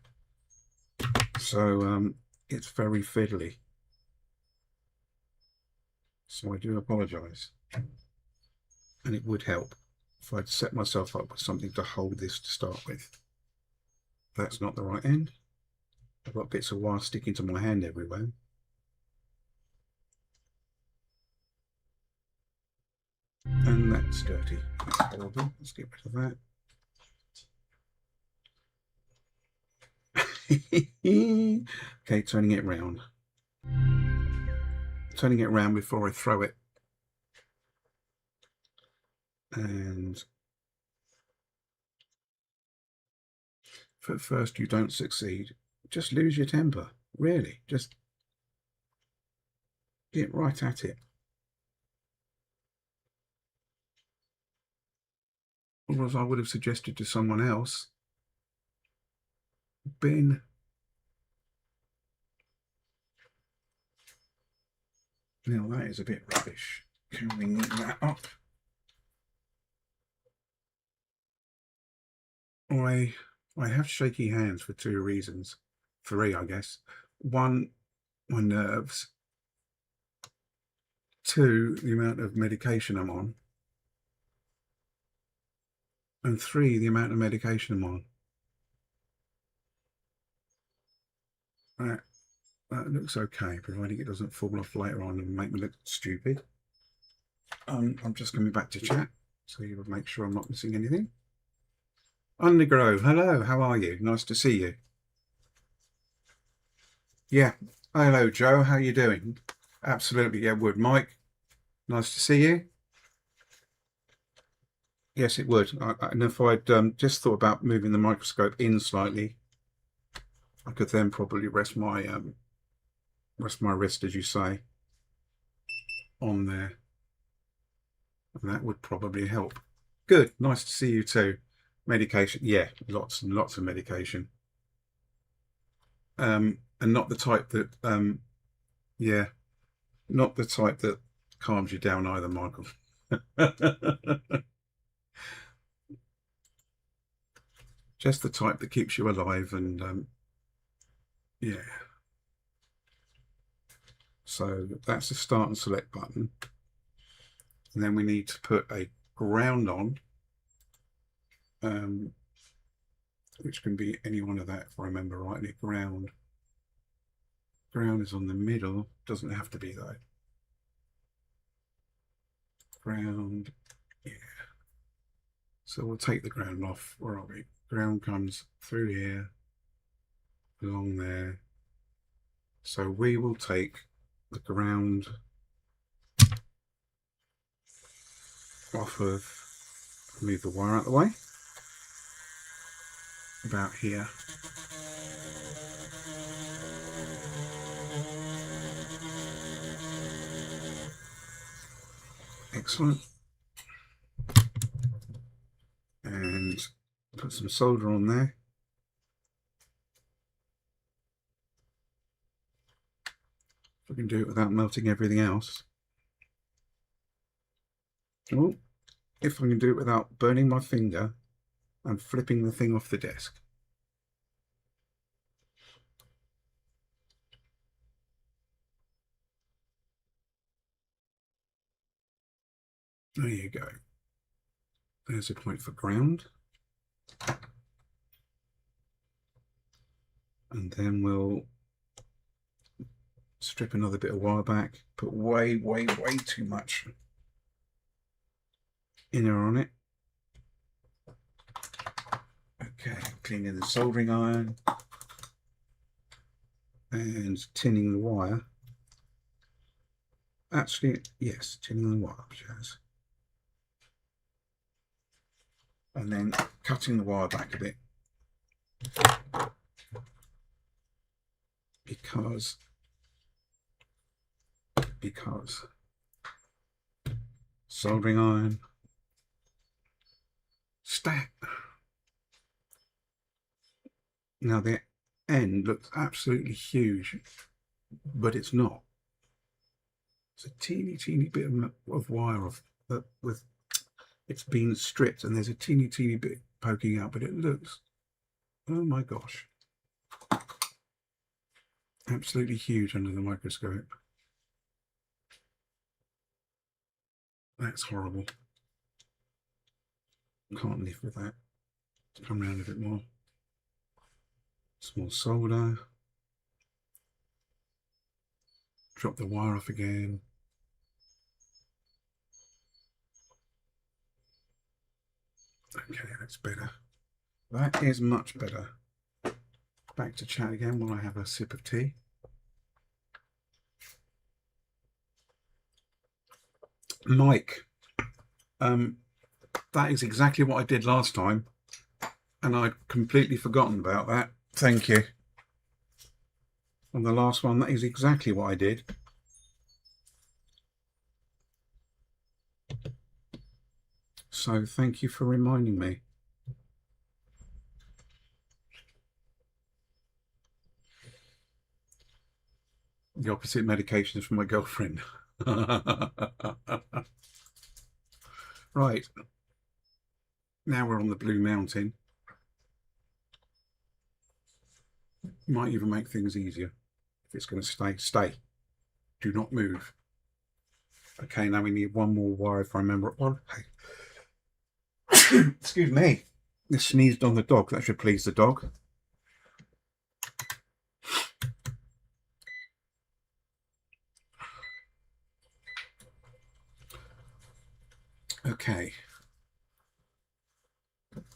So it's very fiddly. So I do apologise. And it would help if I'd set myself up with something to hold this to start with. That's not the right end. I've got bits of wire sticking to my hand everywhere. And that's dirty. That's horrible. Let's get rid of that. Okay, turning it round. Turning it round before I throw it. And if at first you don't succeed, just lose your temper. Really, just get right at it. Or as I would have suggested to someone else, bin. Now that is a bit rubbish. Can we neat that up? I have shaky hands for two reasons. Three, I guess. One, my nerves. Two, the amount of medication I'm on. And three, the amount of medication I'm on. That looks okay, providing it doesn't fall off later on and make me look stupid. I'm just coming back to chat, so you would make sure I'm not missing anything. Undergrow, hello, how are you? Nice to see you. Yeah, hello Joe, how you doing? Absolutely, yeah, would. Mike, nice to see you. Yes, it would. And if I'd just thought about moving the microscope in slightly, I could then probably rest my wrist, as you say, on there, and that would probably help. Good, nice to see you too. Medication, yeah, lots and lots of medication, and not the type that yeah, not the type that calms you down either, Michael. Just the type that keeps you alive, and yeah. So that's the start and select button. And then we need to put a ground on, which can be any one of that, if I remember rightly. Ground is on the middle, doesn't have to be though. Ground, yeah. So we'll take the ground off. Where are we? Ground comes through here, along there. So we will take the ground off of, move the wire out of the way, about here. Excellent. And put some solder on there. If we can do it without melting everything else. Oh, if I can do it without burning my finger and flipping the thing off the desk. There you go. There's a point for ground. And then we'll strip another bit of wire back, put way too much inner on it. Okay, cleaning the soldering iron and tinning the wire. Actually, yes, tinning the wire, Jazz. And then cutting the wire back a bit. Because soldering iron, stack. Now the end looks absolutely huge, but it's not. It's a teeny bit of wire off that with it's been stripped, and there's a teeny bit poking out, but it looks, oh my gosh, absolutely huge under the microscope. That's horrible. Can't live with that. Let's come around a bit more. Small solder. Drop the wire off again. Okay, that's better. That is much better. Back to chat again while I have a sip of tea. Mike, that is exactly what I did last time, and I'd completely forgotten about that. Thank you. On the last one, that is exactly what I did. So thank you for reminding me. The opposite medication is from my girlfriend. Right. Now we're on the Blue Mountain. Might even make things easier. If it's going to stay. Do not move. Okay, now we need one more wire if I remember. Well, hey. Excuse me. I sneezed on the dog. That should please the dog. Okay.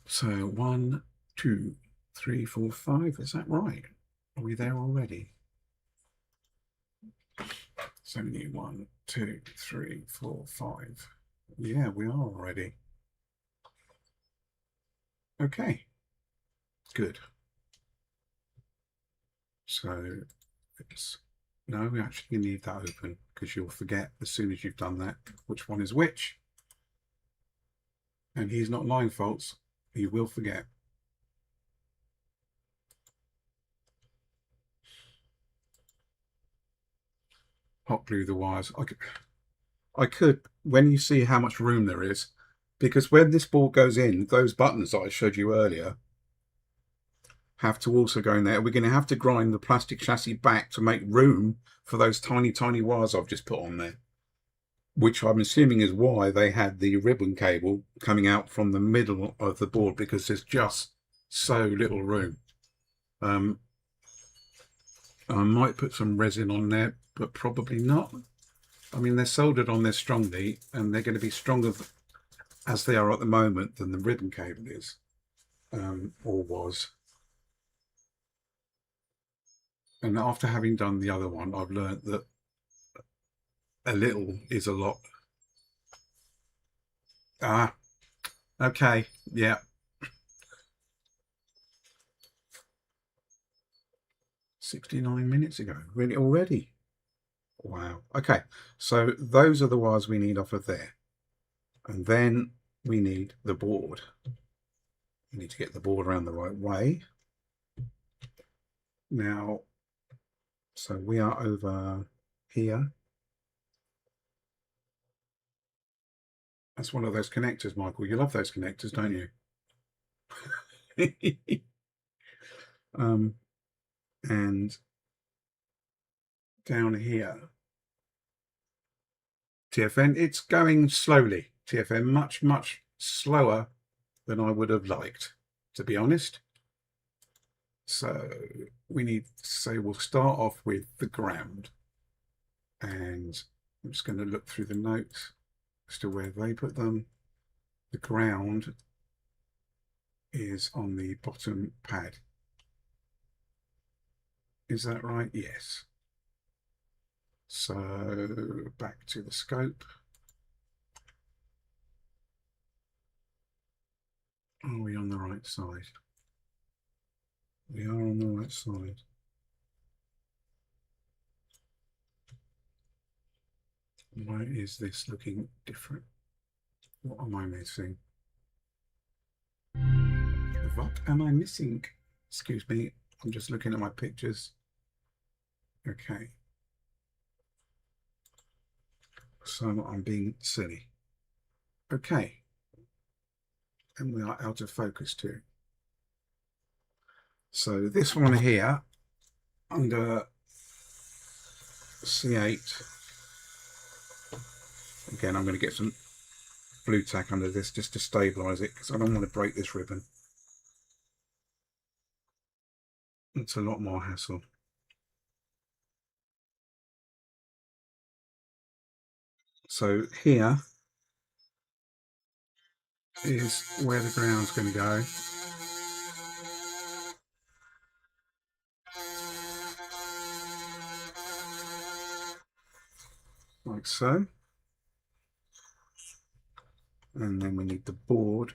So 1, 2, 3, 4, 5. Is that right? Are we there already? 71, 2, 3, 4, 5. Yeah, we are already. Okay. Good. So it's no, we actually need that open because you'll forget as soon as you've done that which one is which. And he's not lying, folks. He will forget. Hot glue the wires. I could, when you see how much room there is, because when this board goes in, those buttons that I showed you earlier, have to also go in there. We're going to have to grind the plastic chassis back to make room for those tiny, tiny wires I've just put on there, which I'm assuming is why they had the ribbon cable coming out from the middle of the board, because there's just so little room. I might put some resin on there, but probably not. I mean, they're soldered on there strongly, and they're going to be stronger as they are at the moment than the ribbon cable is, or was. And after having done the other one, I've learned that a little is a lot. Okay, yeah. 69 minutes ago, really, already? Wow. Okay, so those are the wires we need off of there. And then we need the board. We need to get the board around the right way. Now, so we are over here. That's one of those connectors, Michael. You love those connectors, don't you? And down here, TFN, it's going slowly. TFN, much, much slower than I would have liked, to be honest. So we need, so we'll start off with the ground. And I'm just going to look through the notes as to where they put them. The ground is on the bottom pad. Is that right? Yes. So back to the scope. Are we on the right side? We are on the right side. Why is this looking different? What am I missing? What am I missing? Excuse me, I'm just looking at my pictures. Okay. So I'm being silly. Okay. And we are out of focus too. So this one here, under C8, again, I'm going to get some blue tack under this just to stabilize it, because I don't want to break this ribbon. It's a lot more hassle. So here is where the ground's going to go. Like so. And then we need the board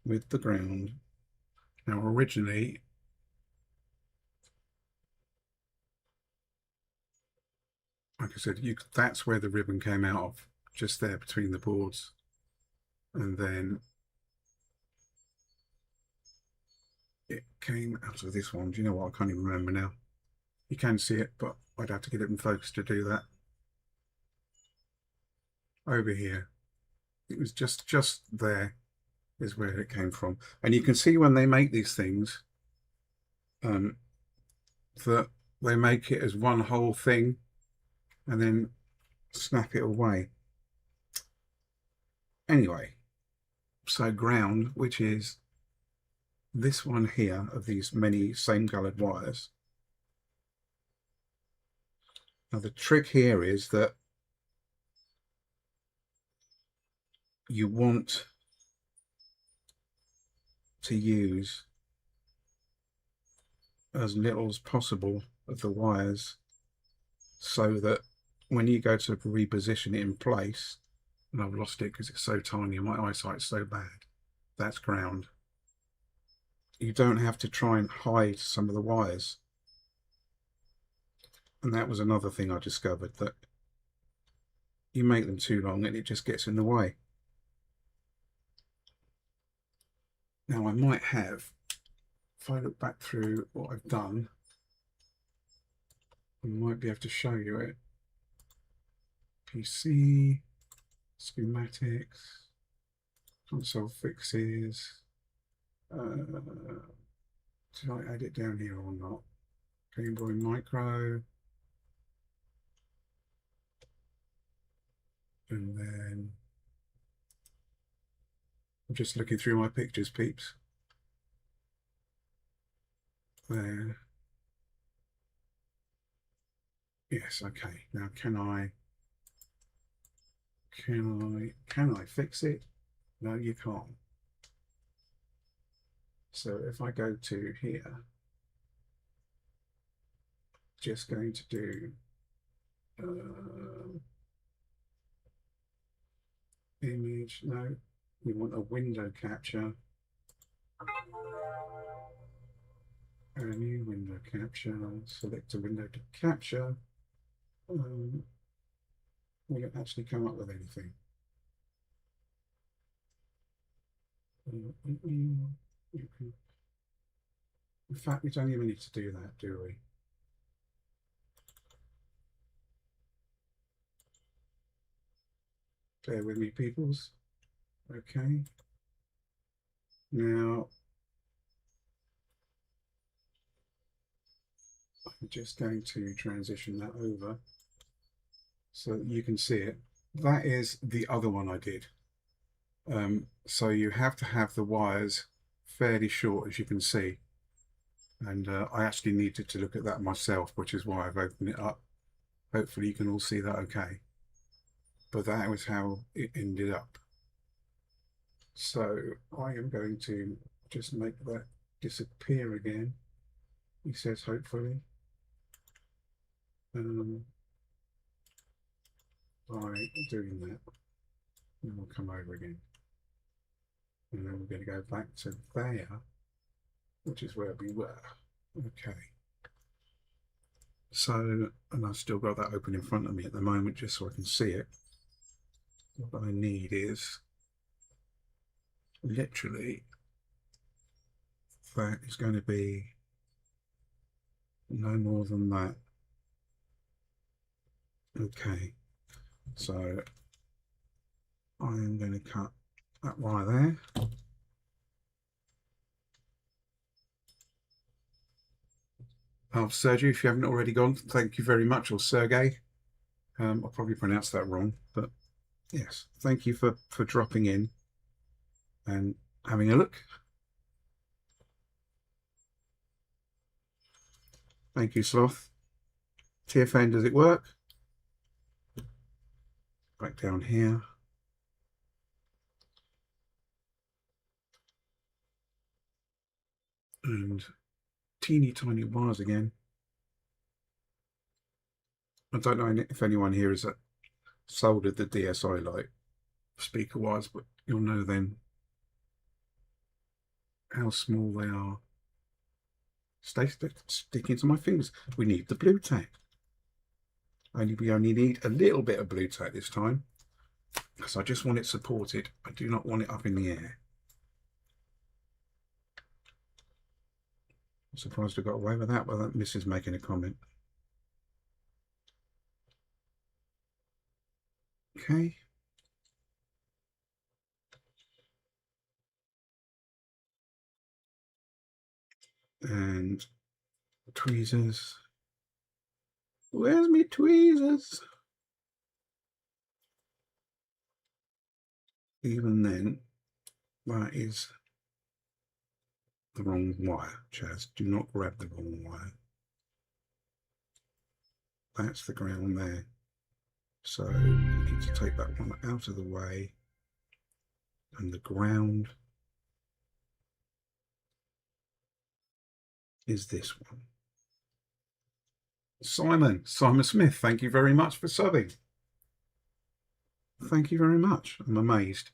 with the ground. Now originally, like I said, that's where the ribbon came out of, just there between the boards. And then it came out of this one. Do you know what? I can't even remember now. You can see it, but I'd have to get it in focus to do that. Over here. It was just there is where it came from. And you can see when they make these things, that they make it as one whole thing and then snap it away. Anyway, so ground, which is this one here of these many same coloured wires. Now the trick here is that you want to use as little as possible of the wires, so that when you go to reposition it in place, and I've lost it because it's so tiny and my eyesight's so bad, that's ground. You don't have to try and hide some of the wires. And that was another thing I discovered, that you make them too long and it just gets in the way. Now I might have, if I look back through what I've done, I might be able to show you it. PC, schematics. console fixes. Did I add it down here or not? Gameboy Micro. And then I'm just looking through my pictures, peeps. There. Yes, okay. Now can I fix it? No, you can't. So if I go to here, just going to do image. No, we want a window capture. A new window capture. Select a window to capture. Will it actually come up with anything? In fact, we don't even need to do that, do we? Bear with me, peoples. Okay. Now, I'm just going to transition that over so that you can see it. That is the other one I did. So you have to have the wires fairly short, as you can see. And I actually needed to look at that myself, which is why I've opened it up. Hopefully you can all see that okay. But that was how it ended up. So I am going to just make that disappear again. He says hopefully. By doing that, and we'll come over again. And then we're going to go back to there, which is where we were. Okay. So, and I've still got that open in front of me at the moment just so I can see it. What I need is literally that is going to be no more than that. Okay, so I am going to cut that wire there. Sergey, if you haven't already gone, thank you very much, or Sergey. I'll probably pronounce that wrong, but yes, thank you for dropping in and having a look. Thank you, Sloth. TFN, does it work? Back down here. And teeny tiny wires again. I don't know if anyone here has soldered the DSI light speaker wires, but you'll know then how small they are. Stay sticking to my fingers. We need the blue tack. We only need a little bit of blue tack this time, because I just want it supported. I do not want it up in the air. I'm surprised I got away with that without Mrs. making a comment. Okay. And tweezers. Where's me tweezers? Even then, that is the wrong wire, Chaz. Do not grab the wrong wire. That's the ground there. So you need to take that one out of the way. And the ground is this one. Simon Smith, thank you very much for subbing. Thank you very much. I'm amazed.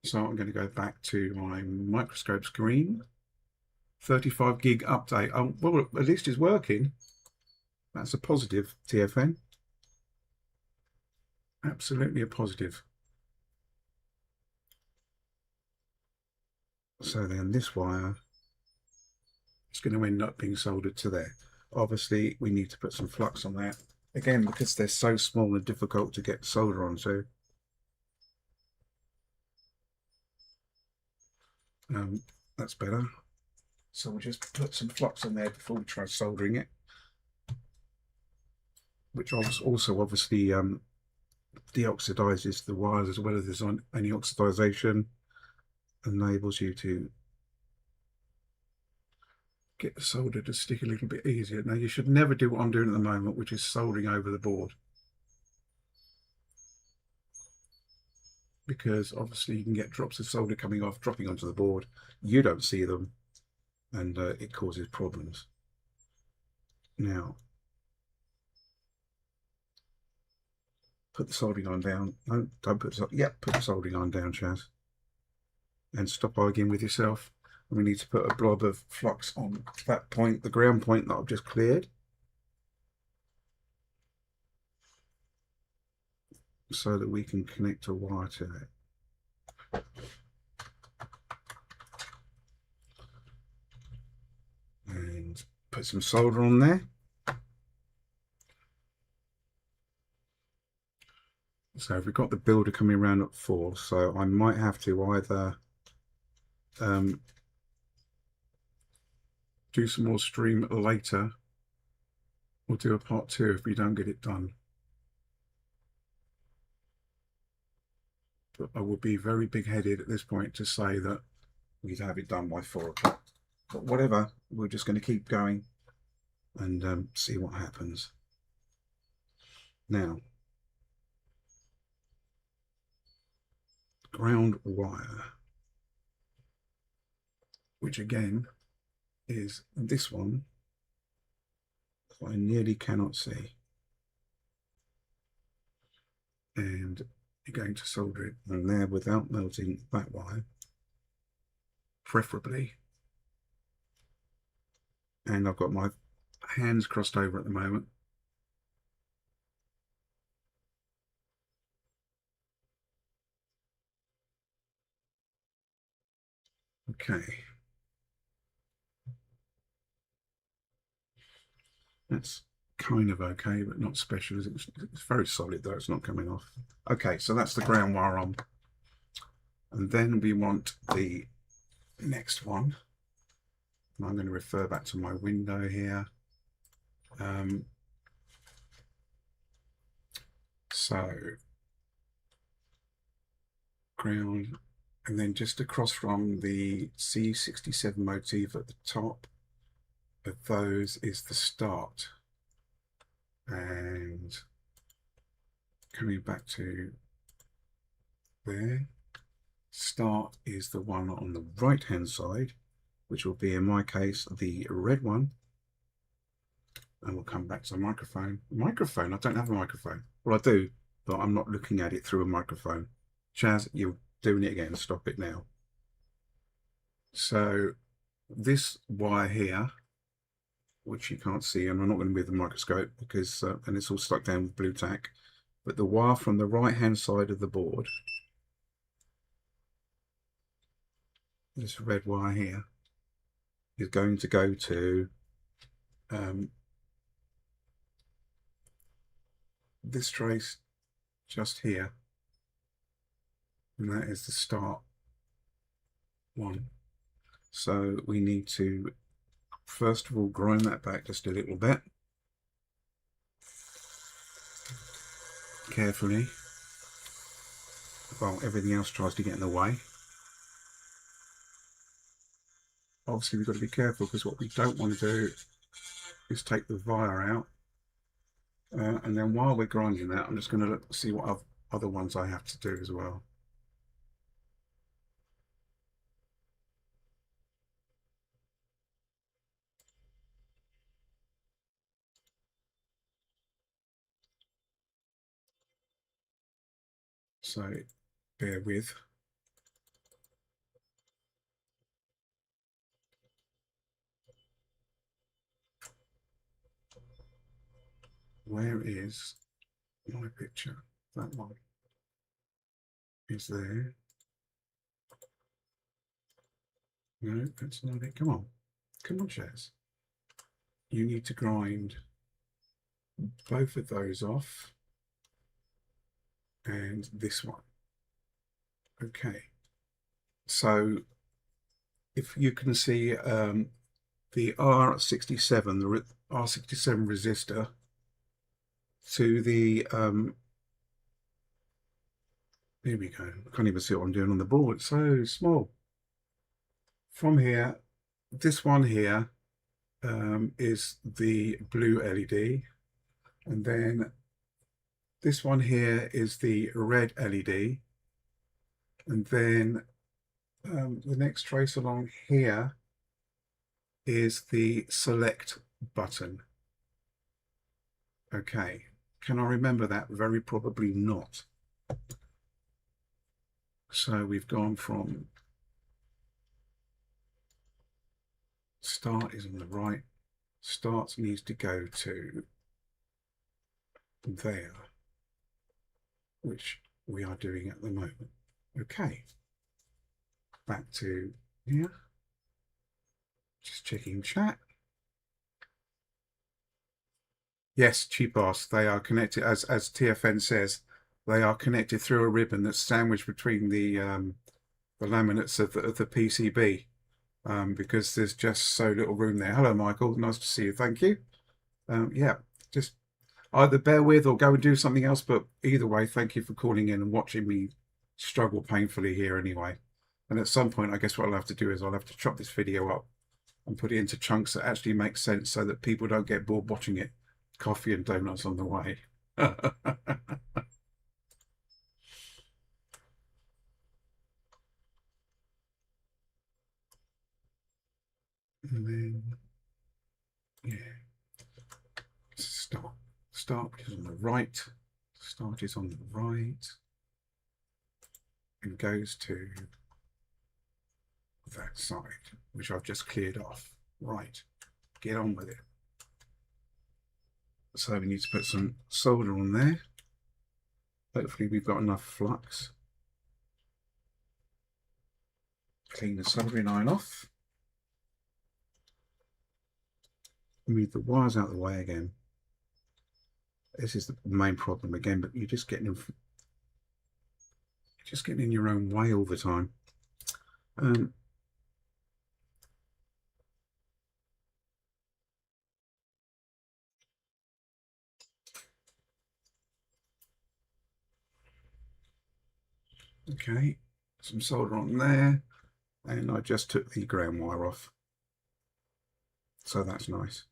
So I'm going to go back to my microscope screen. 35 gig update. Oh, well, at least it's working. That's a positive, TFN. Absolutely a positive. So then this wire is going to end up being soldered to there. Obviously, we need to put some flux on that. Again, because they're so small and difficult to get solder onto. That's better. So we'll just put some flux on there before we try soldering it, which also obviously deoxidizes the wires as well as there's any oxidization, enables you to get the solder to stick a little bit easier. Now you should never do what I'm doing at the moment, which is soldering over the board, because obviously you can get drops of solder coming off, dropping onto the board. You don't see them, and it causes problems. Now, put the soldering iron down. No, don't put put the soldering iron down, Chaz. And stop arguing with yourself. And we need to put a blob of flux on that point, the ground point that I've just cleared, so that we can connect a wire to it. And put some solder on there. So we've got the builder coming around at 4, so I might have to either do some more stream later, or do a part 2 if we don't get it done. But I would be very big-headed at this point to say that we'd have it done by 4 o'clock. But whatever, we're just going to keep going and see what happens. Now, ground wire, which again is this one, I nearly cannot see. And you're going to solder it on there without melting that wire, preferably. And I've got my hands crossed over at the moment. Okay. That's kind of okay, but not special. It's very solid though, it's not coming off. Okay, so that's the ground wire on. And then we want the next one. And I'm going to refer back to my window here. So ground, and then just across from the C67 motif at the top of those is the start. And coming back to there, start is the one on the right hand side, which will be in my case the red one. And we'll come back to the microphone. Microphone, I don't have a microphone. Well, I do, but I'm not looking at it through a microphone. Chaz, you're doing it again. Stop it now. So this wire here, which you can't see, and I'm not going to move the microscope because, and it's all stuck down with blue tack, but the wire from the right hand side of the board, this red wire here, is going to go to this trace just here, and that is the start one. So we need to first of all grind that back just a little bit carefully while everything else tries to get in the way. Obviously we've got to be careful, because what we don't want to do is take the wire out, and then while we're grinding that, I'm just going to see what other ones I have to do as well. So bear with. Where is my picture? That one is there. No, that's not it. Come on. Come on, Chaz. You need to grind both of those off and this one. Okay. So if you can see the R67, the R67 resistor to the here we go. I can't even see what I'm doing on the board. It's so small. From here, this one here is the blue LED, and then this one here is the red LED, and then the next trace along here is the select button. Okay, can I remember that? Very probably not. So we've gone from start is on the right, start needs to go to there, which we are doing at the moment. Okay, back to here, just checking chat. Yes, cheap ass, they are connected, as TFN says, they are connected through a ribbon that's sandwiched between the laminates of the PCB, because there's just so little room there. Hello, Michael. Nice to see you. Thank you. Yeah, just either bear with or go and do something else. But either way, thank you for calling in and watching me struggle painfully here anyway. And at some point, I guess what I'll have to do is I'll have to chop this video up and put it into chunks that actually make sense so that people don't get bored watching it. Coffee and donuts on the way. And then, yeah, start is on the right. Start is on the right and goes to that side, which I've just cleared off. Right, get on with it. So we need to put some solder on there. Hopefully we've got enough flux. Clean the soldering iron off. Move the wires out of the way again. This is the main problem again, but you're just getting in your own way all the time. Okay, some solder on there, and I just took the ground wire off, so that's nice.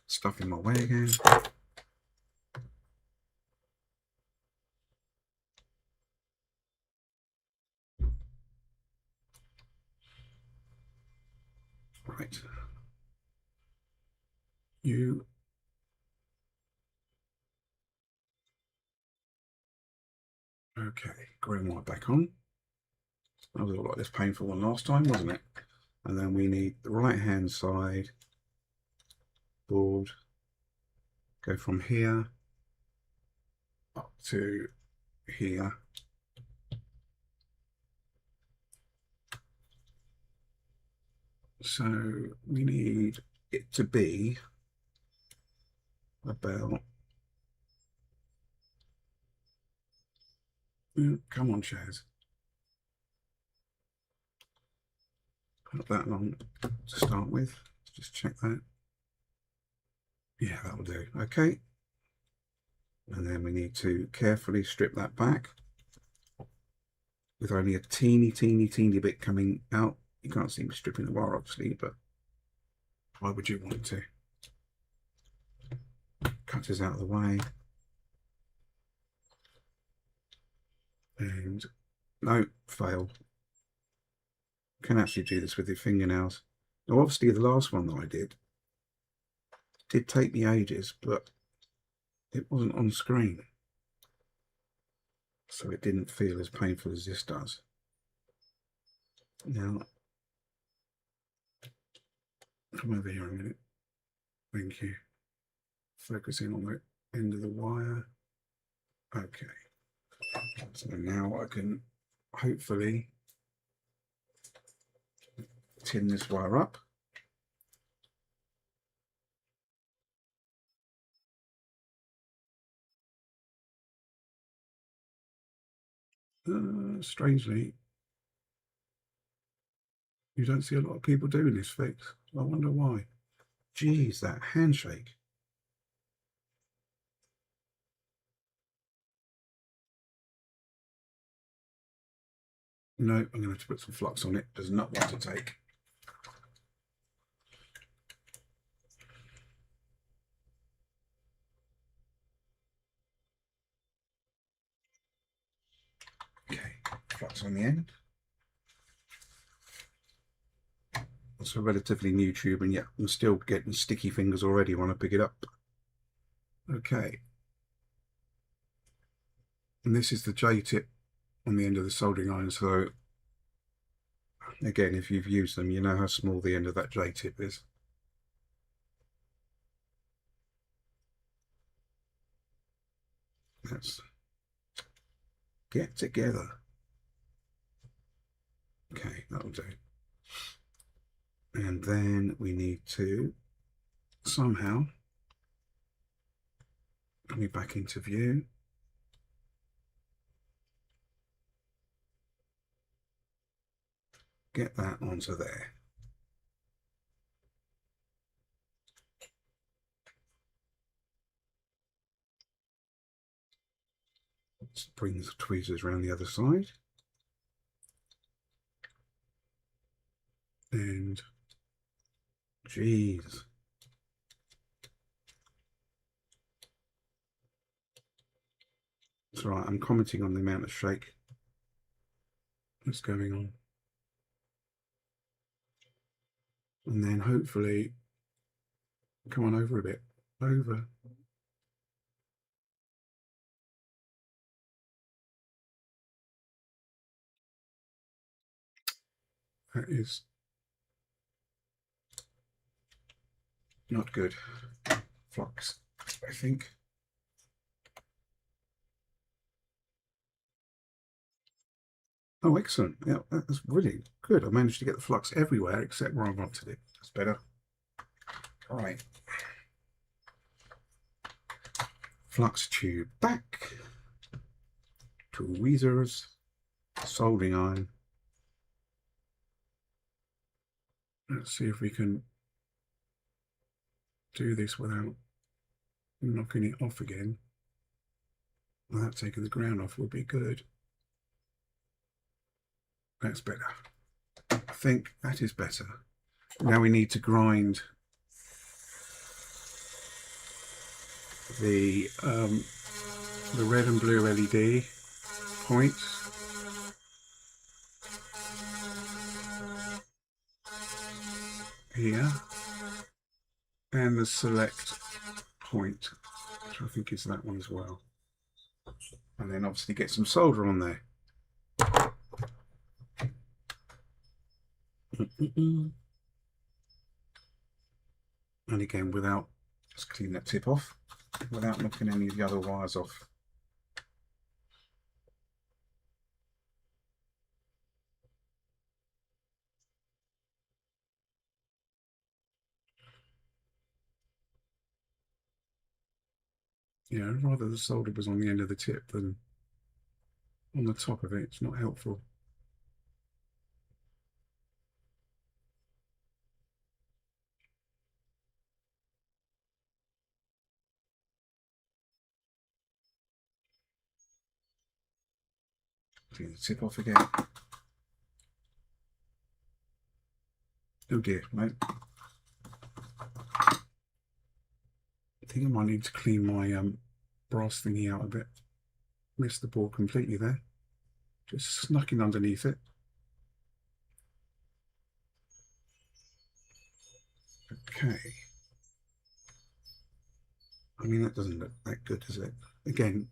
Stuff in my way again. Right. Okay, ground wire back on. That was a lot less painful than last time, wasn't it? And then we need the right hand side board. Go from here up to here. So we need it to be about, come on, Chaz. Not that long to start with. Let's just check that. Yeah, that'll do. Okay. And then we need to carefully strip that back with only a teeny bit coming out. You can't see me stripping the wire, obviously, but why would you want to? Cut this out of the way. And no, fail. Can actually do this with your fingernails. Now, obviously, the last one that I did take me ages, but it wasn't on screen, so it didn't feel as painful as this does. Now, come over here a minute. Thank you. Focusing on the end of the wire. Okay. So now I can hopefully tin this wire up. Strangely, You don't see a lot of people doing this fix. I wonder why. Geez, that handshake. No, I'm going to have to put some flux on it. Does not want to take. Okay, flux on the end. It's a relatively new tube, and yet I'm still getting sticky fingers already when I pick it up. Okay. And this is the J-tip on the end of the soldering iron, so again, if you've used them, you know how small the end of that J-tip is. Let's get together. Okay, that'll do. And then we need to somehow bring it back into view. Get that onto there. Let's bring the tweezers around the other side. And geez. It's all right, I'm commenting on the amount of shake that's going on. And then hopefully come on over a bit. Over. That is not good. Flux, I think. Oh, excellent. Yeah, that's really good. I managed to get the flux everywhere except where I wanted it. That's better. All right. Flux tube back. Tweezers. Soldering iron. Let's see if we can do this without knocking it off again. Without taking the ground off would be good. That's better. I think that is better. Now we need to grind the red and blue LED points. Here. And the select point, which I think is that one as well. And then obviously get some solder on there. And again, without, just clean that tip off, without knocking any of the other wires off. Yeah, rather the solder was on the end of the tip than on the top of it. It's not helpful. Clean the tip off again. Oh dear, mate. I think I might need to clean my brass thingy out a bit. Missed the board completely there. Just snuck in underneath it. Okay. I mean, that doesn't look that good, does it? Again,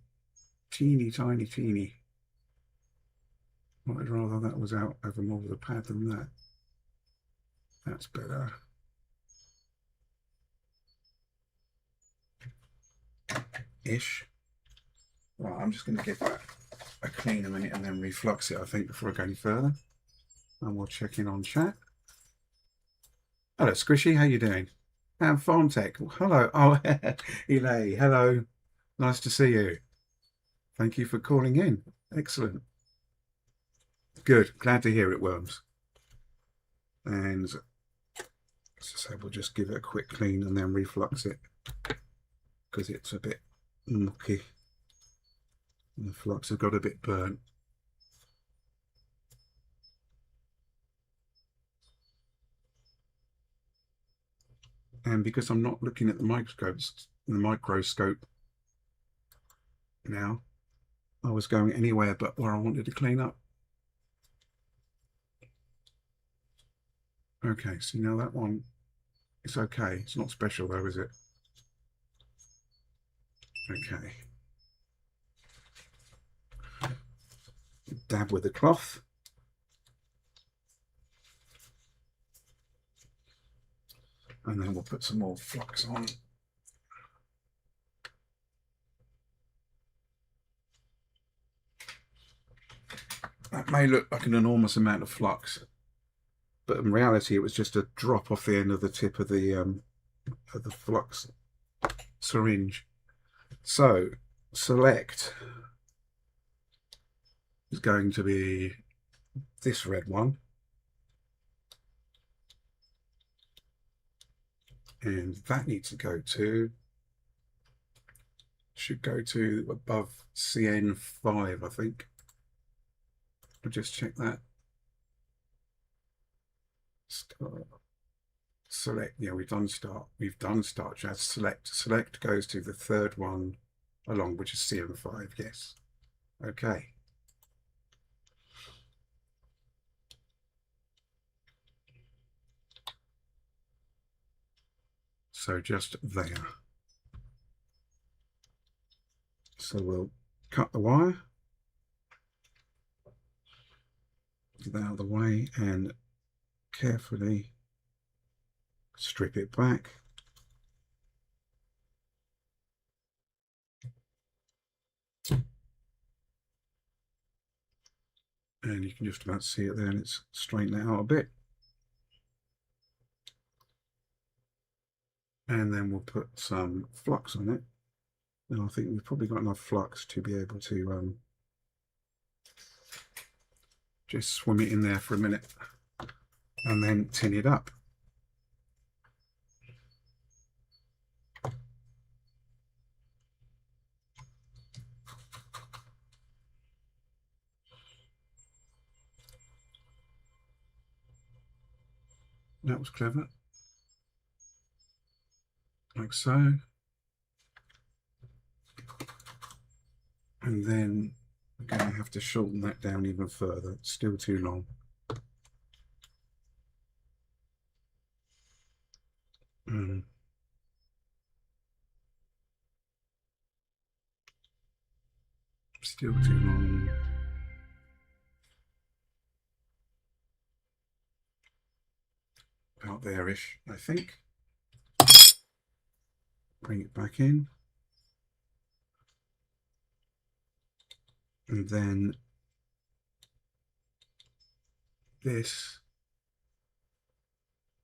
teeny, tiny, teeny. I'd rather that was out over more of the pad than that. That's better. Ish. Right, I'm just going to give that a clean a minute and then reflux it, I think, before I go any further. And we'll check in on chat. Hello, Squishy. How you doing? And Farm Tech. Hello. Oh, Elay. Hello. Nice to see you. Thank you for calling in. Excellent. Good. Glad to hear it, Worms. And as I say, we'll just give it a quick clean and then reflux it because it's a bit mucky. And the flux have got a bit burnt. And because I'm not looking at the microscope now, I was going anywhere but where I wanted to clean up. Okay, so now that one, it's okay. It's not special though, is it? Okay. Dab with the cloth. And then we'll put some more flux on. That may look like an enormous amount of flux, but in reality it was just a drop off the end of the tip of the flux syringe. So select is going to be this red one, and that needs to go to, should go to above CN5, I think. I'll just check that. Start. Select, yeah, we've done start. Just select goes to the third one along, which is CN5. Yes. Okay. So just there. So we'll cut the wire, get that out of the way, and carefully strip it back. And you can just about see it there, and it's straightened it out a bit. And then we'll put some flux on it. And I think we've probably got enough flux to be able to just swim it in there for a minute and then tin it up. That was clever. Like so. And then we're going to have to shorten that down even further. It's still too long. Still too long. About there-ish, I think. Bring it back in. And then this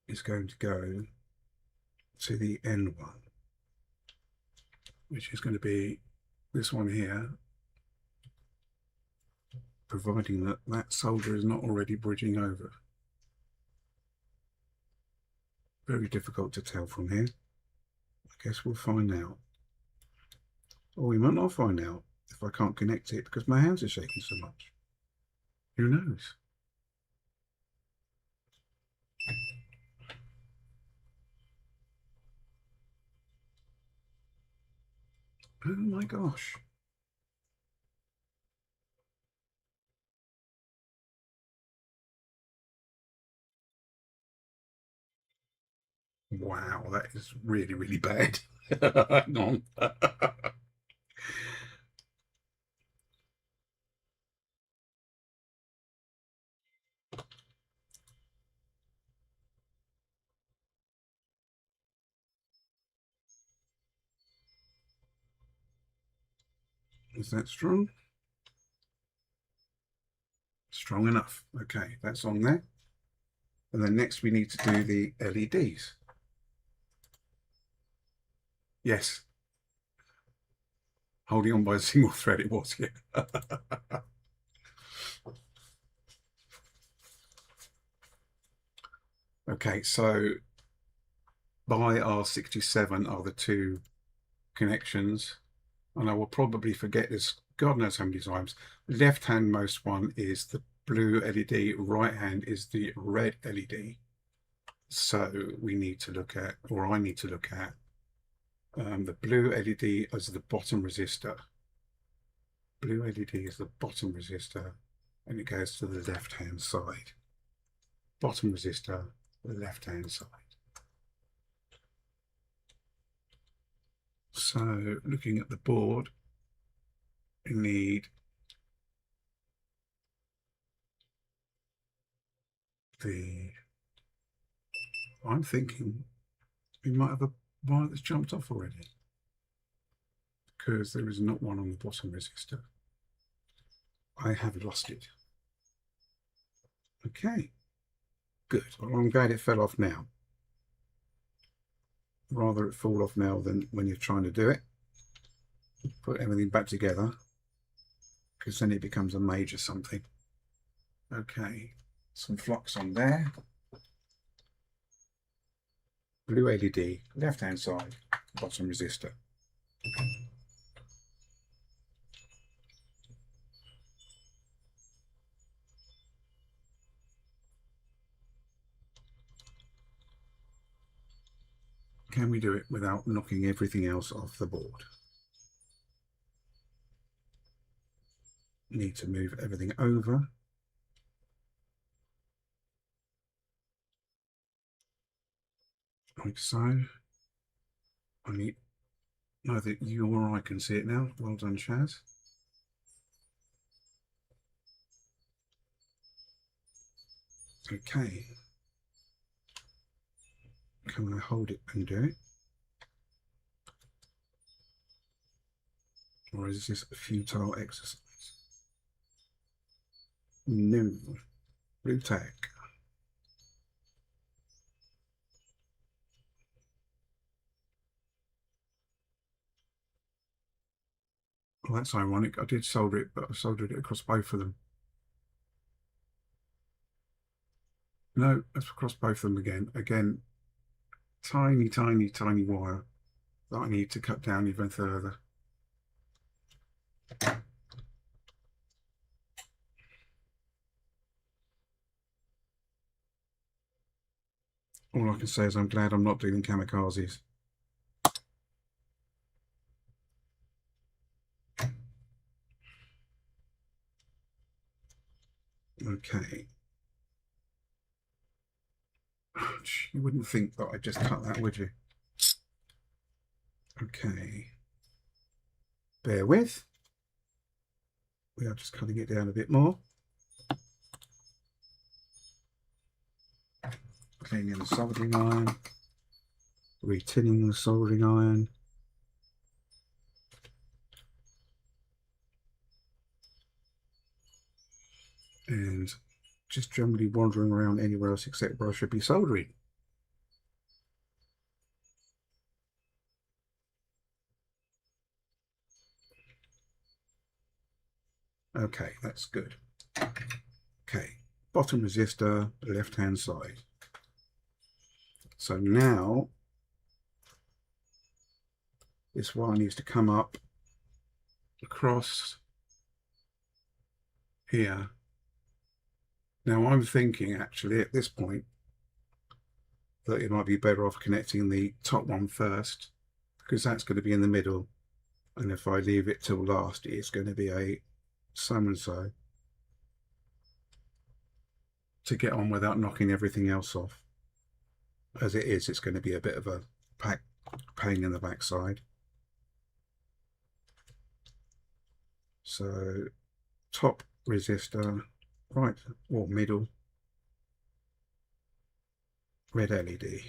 is going to go to the end one, which is going to be this one here, providing that that solder is not already bridging over. Very difficult to tell from here. I guess we'll find out. Or we might not find out if I can't connect it because my hands are shaking so much. Who knows? Oh my gosh. Wow, that is really, really bad. Hang on. Is that strong? Strong enough. Okay, that's on there. And then next we need to do the LEDs. Yes. Holding on by a single thread it was, yeah. Okay, so by R67 are the two connections, and I will probably forget this God knows how many times. Left hand most one is the blue LED, right hand is the red LED. So we need to look at, or I need to look at, the blue LED as the bottom resistor. Blue LED is the bottom resistor, and it goes to the left hand side. Bottom resistor, left hand side. So looking at the board, we need I'm thinking we might have a wire that's jumped off already, because there is not one on the bottom resistor. I have lost it. Okay, good. Well, I'm glad it fell off now. Rather it fall off now than when you're trying to do it. Put everything back together, because then it becomes a major something. Okay, some flux on there. Blue LED, left hand side, bottom resistor. Can we do it without knocking everything else off the board? Need to move everything over. Like so. I need, neither you or I can see it now. Well done, Shaz. Okay. Can I hold it and do it? Or is this a futile exercise? No. Blue tack. Well, that's ironic. I did solder it, but I soldered it across both of them. No, that's across both of them again. Again, tiny, tiny, tiny wire that I need to cut down even further. All I can say is I'm glad I'm not doing kamikazes. Okay. You wouldn't think that I'd just cut that, would you? Okay. Bear with. We are just cutting it down a bit more. Cleaning the soldering iron. Retinning the soldering iron. And just generally wandering around anywhere else except where I should be soldering. Okay, that's good. Okay, bottom resistor, left hand side. So now this wire needs to come up across here. Now I'm thinking actually at this point that it might be better off connecting the top one first, because that's going to be in the middle, and if I leave it till last it's going to be a so and so to get on without knocking everything else off. As it is, it's going to be a bit of a pain in the backside. So top resistor, right, or middle, red LED.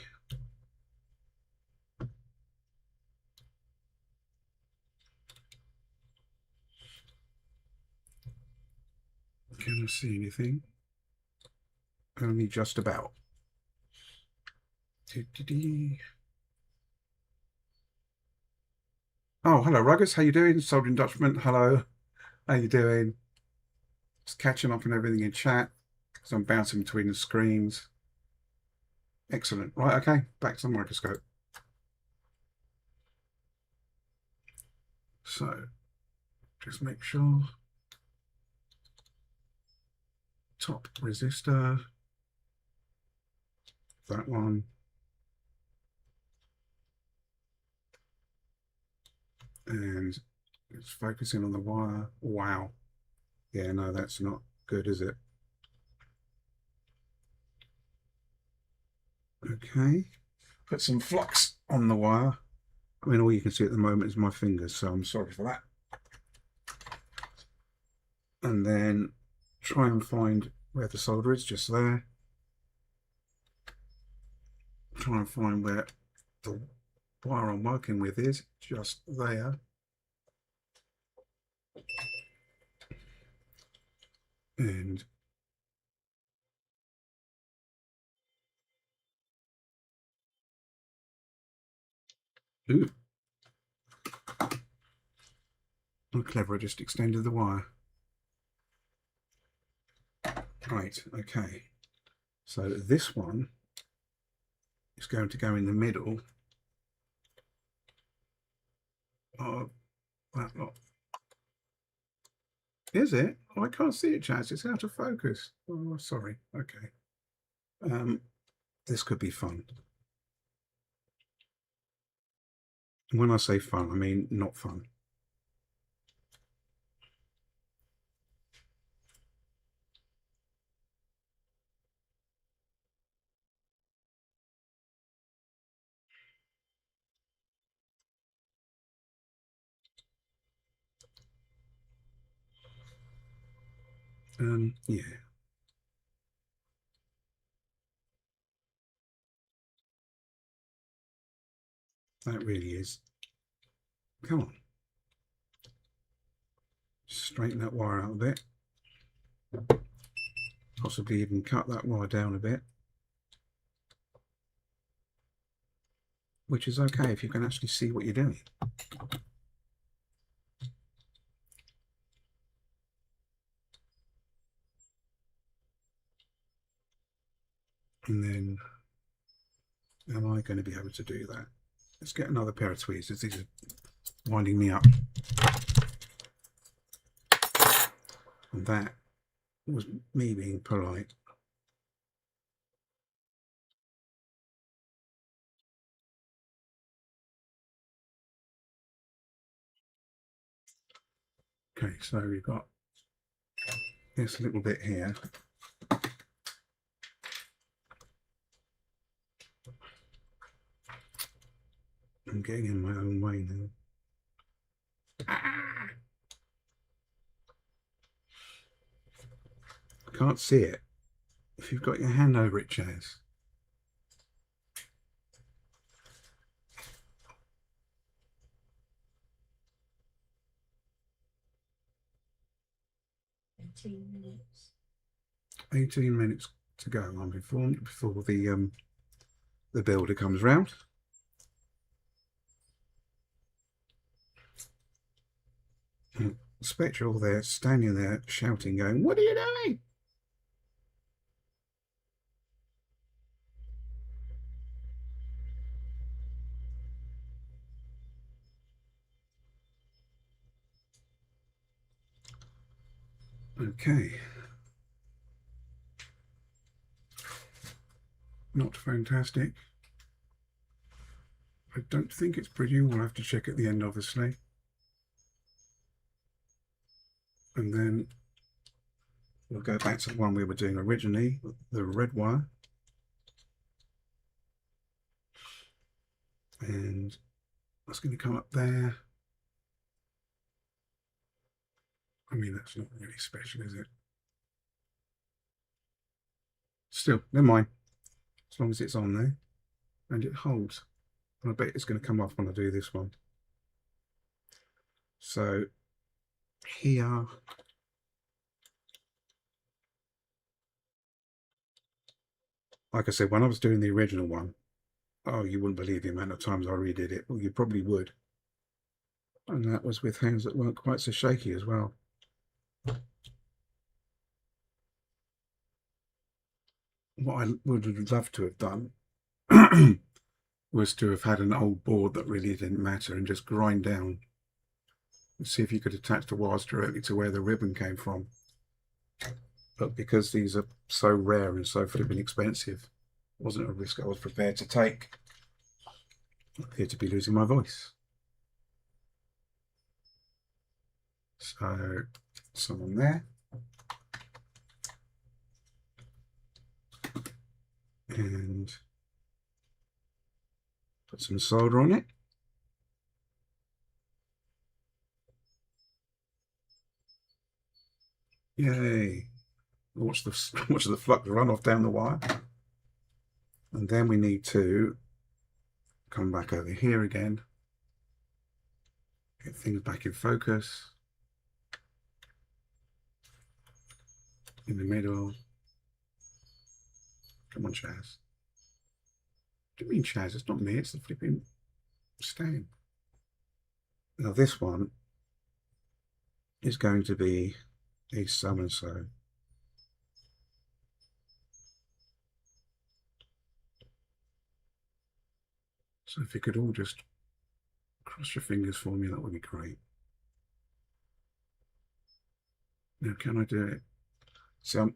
Can I see anything? Only just about. Oh, hello, Ruggers. How you doing? Soldering Dutchman. Hello. How you doing? Just catching up on everything in chat because I'm bouncing between the screens. Excellent. Right, okay, back to the microscope. So just make sure top resistor, that one, and it's focusing on the wire. Wow. Yeah, no, that's not good, is it? Okay, put some flux on the wire. I mean, all you can see at the moment is my fingers, so I'm sorry for that. And then try and find where the solder is, just there. Try and find where the wire I'm working with is, just there. And ooh, I'm clever, I just extended the wire. Right, okay. So this one is going to go in the middle of that lot. Is it? Oh, I can't see it, Chaz. It's out of focus. Oh, sorry. Okay. This could be fun. When I say fun, I mean not fun. Yeah. That really is. Come on. Straighten that wire out a bit. Possibly even cut that wire down a bit. Which is okay if you can actually see what you're doing. And then, am I going to be able to do that? Let's get another pair of tweezers. These are winding me up. And that was me being polite. Okay, so we've got this little bit here. I'm getting in my own way now. Ah! I can't see it. If you've got your hand over it, Chaz. Minutes. 18 minutes to go. I'm informed before the builder comes round. Spectral there, standing there, shouting, going, "What are you doing?" Okay. Not fantastic. I don't think it's pretty. We'll have to check at the end, obviously. And then we'll go back to the one we were doing originally, the red wire. And that's going to come up there. I mean, that's not really special, is it? Still, never mind. As long as it's on there and it holds. And I bet it's going to come off when I do this one. So here, like I said, when I was doing the original one, oh, you wouldn't believe the amount of times I redid it. Well, you probably would. And that was with hands that weren't quite so shaky as well. What I would have loved to have done was to have had an old board that really didn't matter and just grind down and see if you could attach the wires directly to where the ribbon came from. But because these are so rare and so flipping expensive, it wasn't a risk I was prepared to take. I appear to be losing my voice. So, some on there. And put some solder on it. Yay! Watch the flux run off down the wire. And then we need to come back over here again. Get things back in focus. In the middle. Come on, Chaz. What do you mean, Chaz? It's not me, it's the flipping stand. Now this one is going to be a so-and-so. So if you could all just cross your fingers for me, that would be great. Now, can I do it? So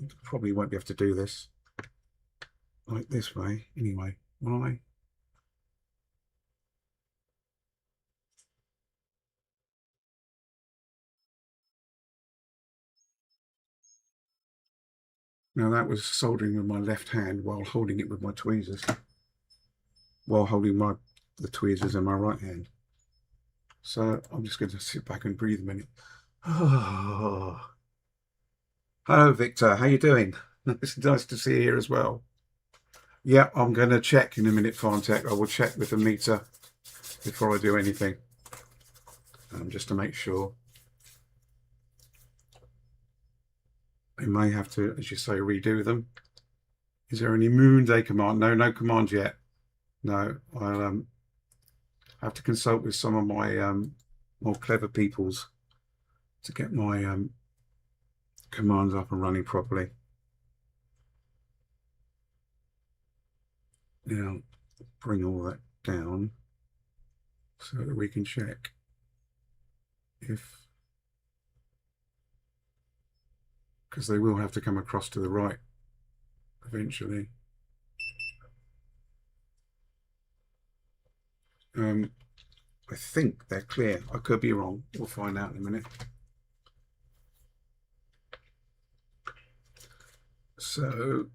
I probably won't be able to do this like this way anyway, will I? Now that was soldering with my left hand while holding it with my tweezers, while holding the tweezers in my right hand. So I'm just going to sit back and breathe a minute. Oh. Hello, Victor. How you doing? It's nice to see you here as well. Yeah, I'm going to check in a minute, Farntech. I will check with the meter before I do anything, just to make sure. I may have to, as you say, redo them. Is there any Moonday command? No, no command yet. No, I'll have to consult with some of my more clever peoples to get my commands up and running properly. Now, bring all that down so that we can check if, because they will have to come across to the right eventually. I think they're clear. I could be wrong. We'll find out in a minute. So,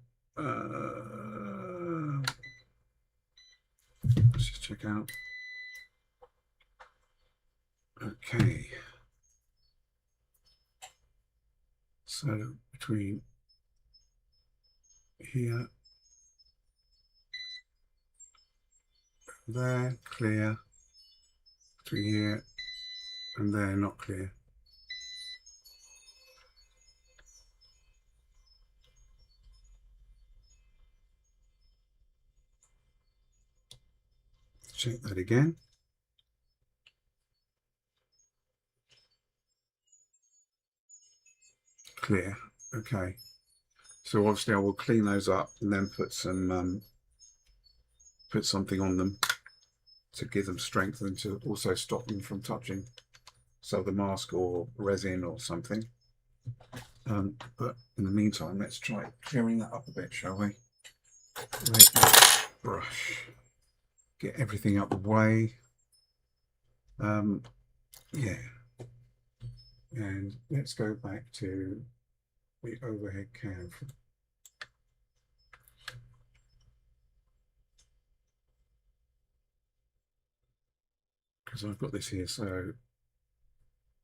let's just check out. Okay. So, between here, there, clear. Between here and there, not clear. Check that again. Clear. Okay. So obviously I will clean those up and then put some put something on them to give them strength and to also stop them from touching, so the mask or resin or something. But in the meantime, let's try clearing that up a bit, shall we? With the brush, get everything out the way. Yeah, and let's go back to the overhead cam. Because I've got this here, so,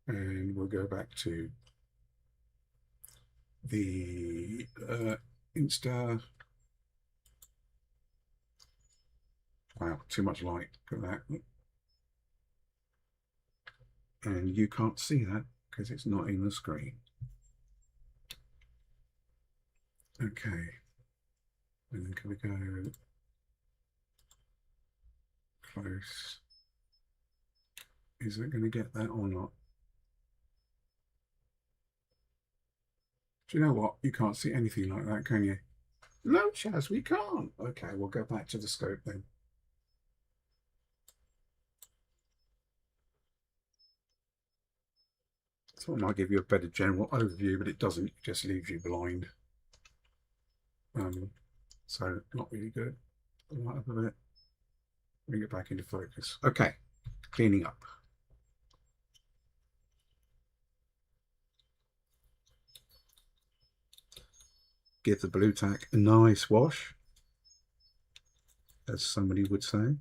and we'll go back to the Insta. Wow, too much light. Look at that. And you can't see that because it's not in the screen. Okay. And then can we go close? Is it going to get that or not? Do you know what? You can't see anything like that, can you? No, Chaz, we can't. Okay, we'll go back to the scope then. So it might give you a better general overview, but it doesn't. It just leaves you blind. So not really good. Right up a bit. Bring it back into focus. Okay, cleaning up. Give the blue tack a nice wash, as somebody would say.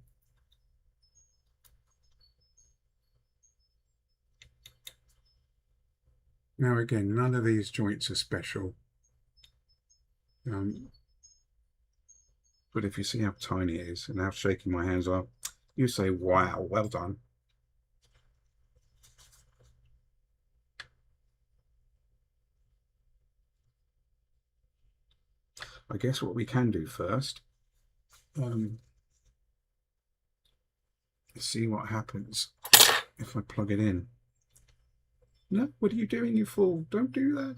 Now again, none of these joints are special. But if you see how tiny it is and how shaky my hands are, you say, wow, well done. I guess what we can do first, see what happens if I plug it in. No, what are you doing, you fool? Don't do that.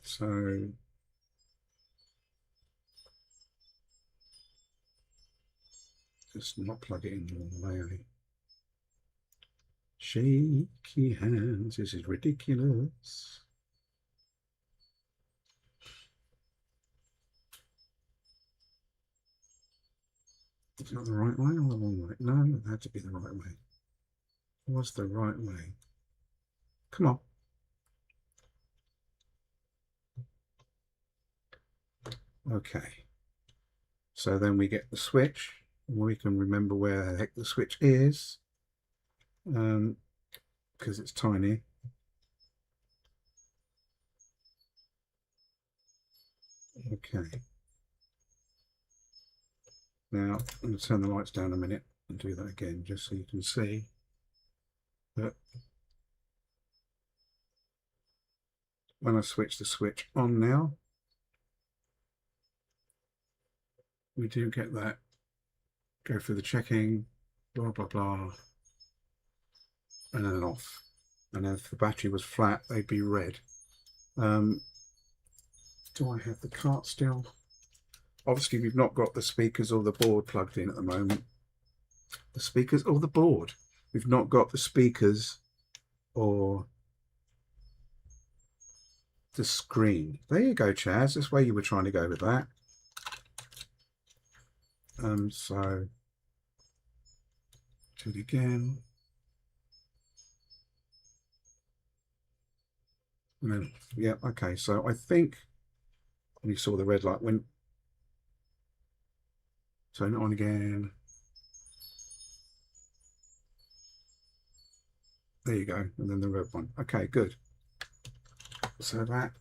So just not plug it in the wrong way. Shaky hands, this is ridiculous. Is that the right way or the wrong way? No, it had to be the right way. What's the right way? Come on. Okay. So then we get the switch. We can remember where the heck the switch is, because it's tiny. Okay. Now I'm going to turn the lights down a minute and do that again, just so you can see that when I switch the switch on now, we do get that. Go through the checking, blah, blah, blah, and then off. And if the battery was flat, they'd be red. Do I have the cart still? Obviously, we've not got the speakers or the board plugged in at the moment. The speakers or the board. We've not got the speakers or the screen. There you go, Chaz. That's where you were trying to go with that. So do it again. And then, yeah, okay. So I think when you saw the red light went, turn it on again. There you go. And then the red one. Okay, good. So that,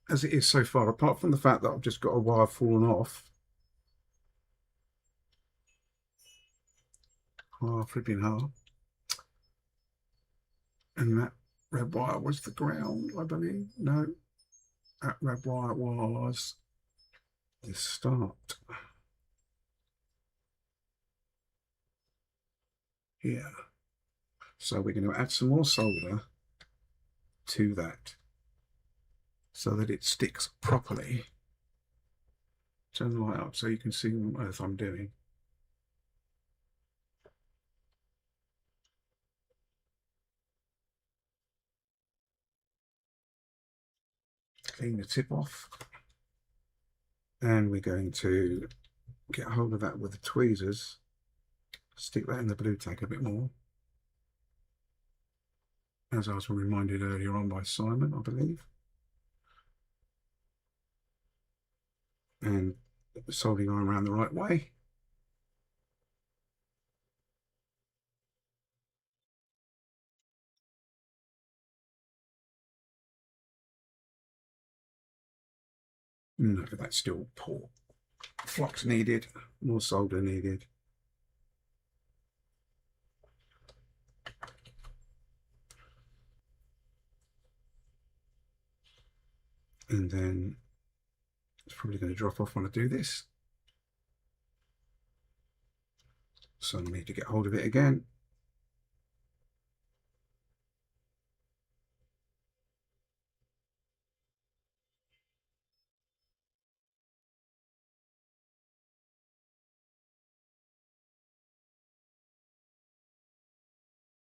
as it is so far, apart from the fact that I've just got a wire fallen off, flipping hard, and that red wire was the ground, I believe. No, that red wire was the start. Here. So we're going to add some more solder to that so that it sticks properly. Turn the light up so you can see what on earth I'm doing. Clean the tip off. And we're going to get hold of that with the tweezers. Stick that in the blue tack a bit more. As I was reminded earlier on by Simon, I believe. And the soldering iron around the right way. Look at that, still poor. Flux needed, more solder needed. And then it's probably going to drop off when I do this. So I need to get hold of it again.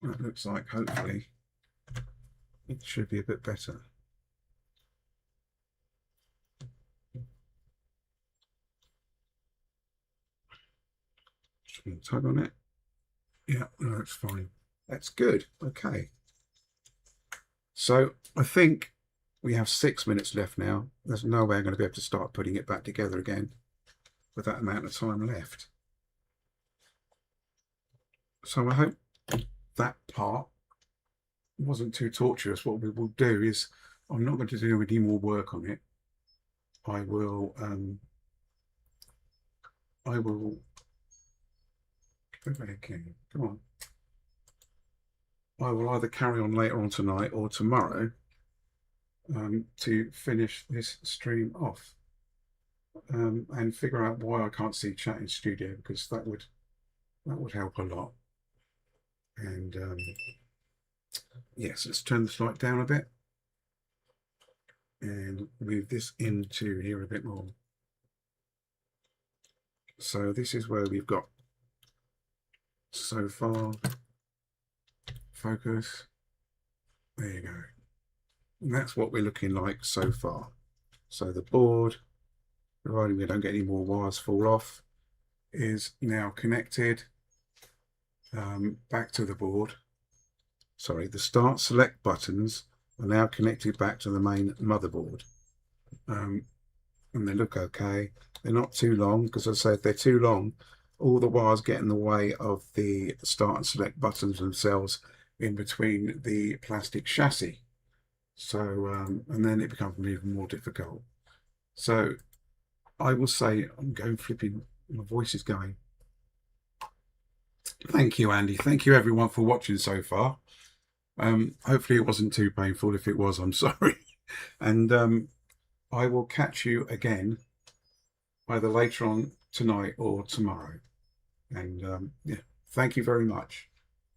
That looks like hopefully it should be a bit better. Just going to tug on it. Yeah, no, that's fine. That's good. Okay. So I think we have 6 minutes left now. There's no way I'm going to be able to start putting it back together again with that amount of time left. So I hope that part wasn't too torturous. What we will do is, I'm not going to do any more work on it. I will go back in. Come on. I will either carry on later on tonight or tomorrow to finish this stream off and figure out why I can't see chat in studio, because that would help a lot. And yes, let's turn the light down a bit and move this into here a bit more. So this is where we've got so far. Focus. There you go. And that's what we're looking like so far. So the board, providing we don't get any more wires fall off, is now connected back to the board. Sorry, the start select buttons are now connected back to the main motherboard. And they look okay. They're not too long, because as I say, if they're too long, all the wires get in the way of the start and select buttons themselves in between the plastic chassis. So and then it becomes even more difficult. So I will say, I'm going flipping, my voice is going. Thank you, Andy. Thank you everyone for watching so far. Hopefully it wasn't too painful. If it was, I'm sorry. And I will catch you again either later on tonight or tomorrow. And yeah, thank you very much.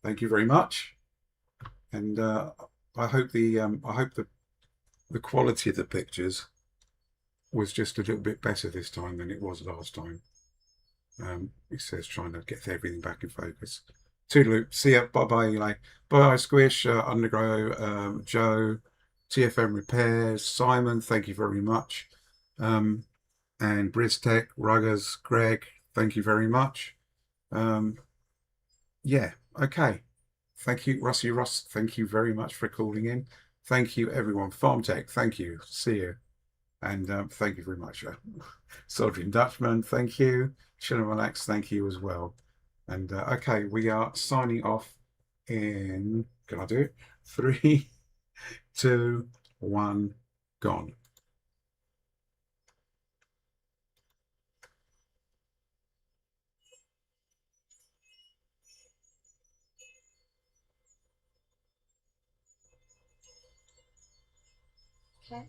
Thank you very much. And I hope the quality of the pictures was just a little bit better this time than it was last time. It says trying to get everything back in focus. Toodaloo. See ya. Bye bye, Eli. Bye, Squish, Undergrow, Joe, TFM Repairs, Simon, thank you very much. And Bristech, Ruggers, Greg, thank you very much. Yeah, okay. Thank you, Rusty Russ. Thank you very much for calling in. Thank you, everyone. Farm Tech, thank you. See you. And thank you very much. Soldering Dutchman, thank you. Chill and Relax, thank you as well. And okay, we are signing off in, can I do it? 3, 2, 1, gone. Okay.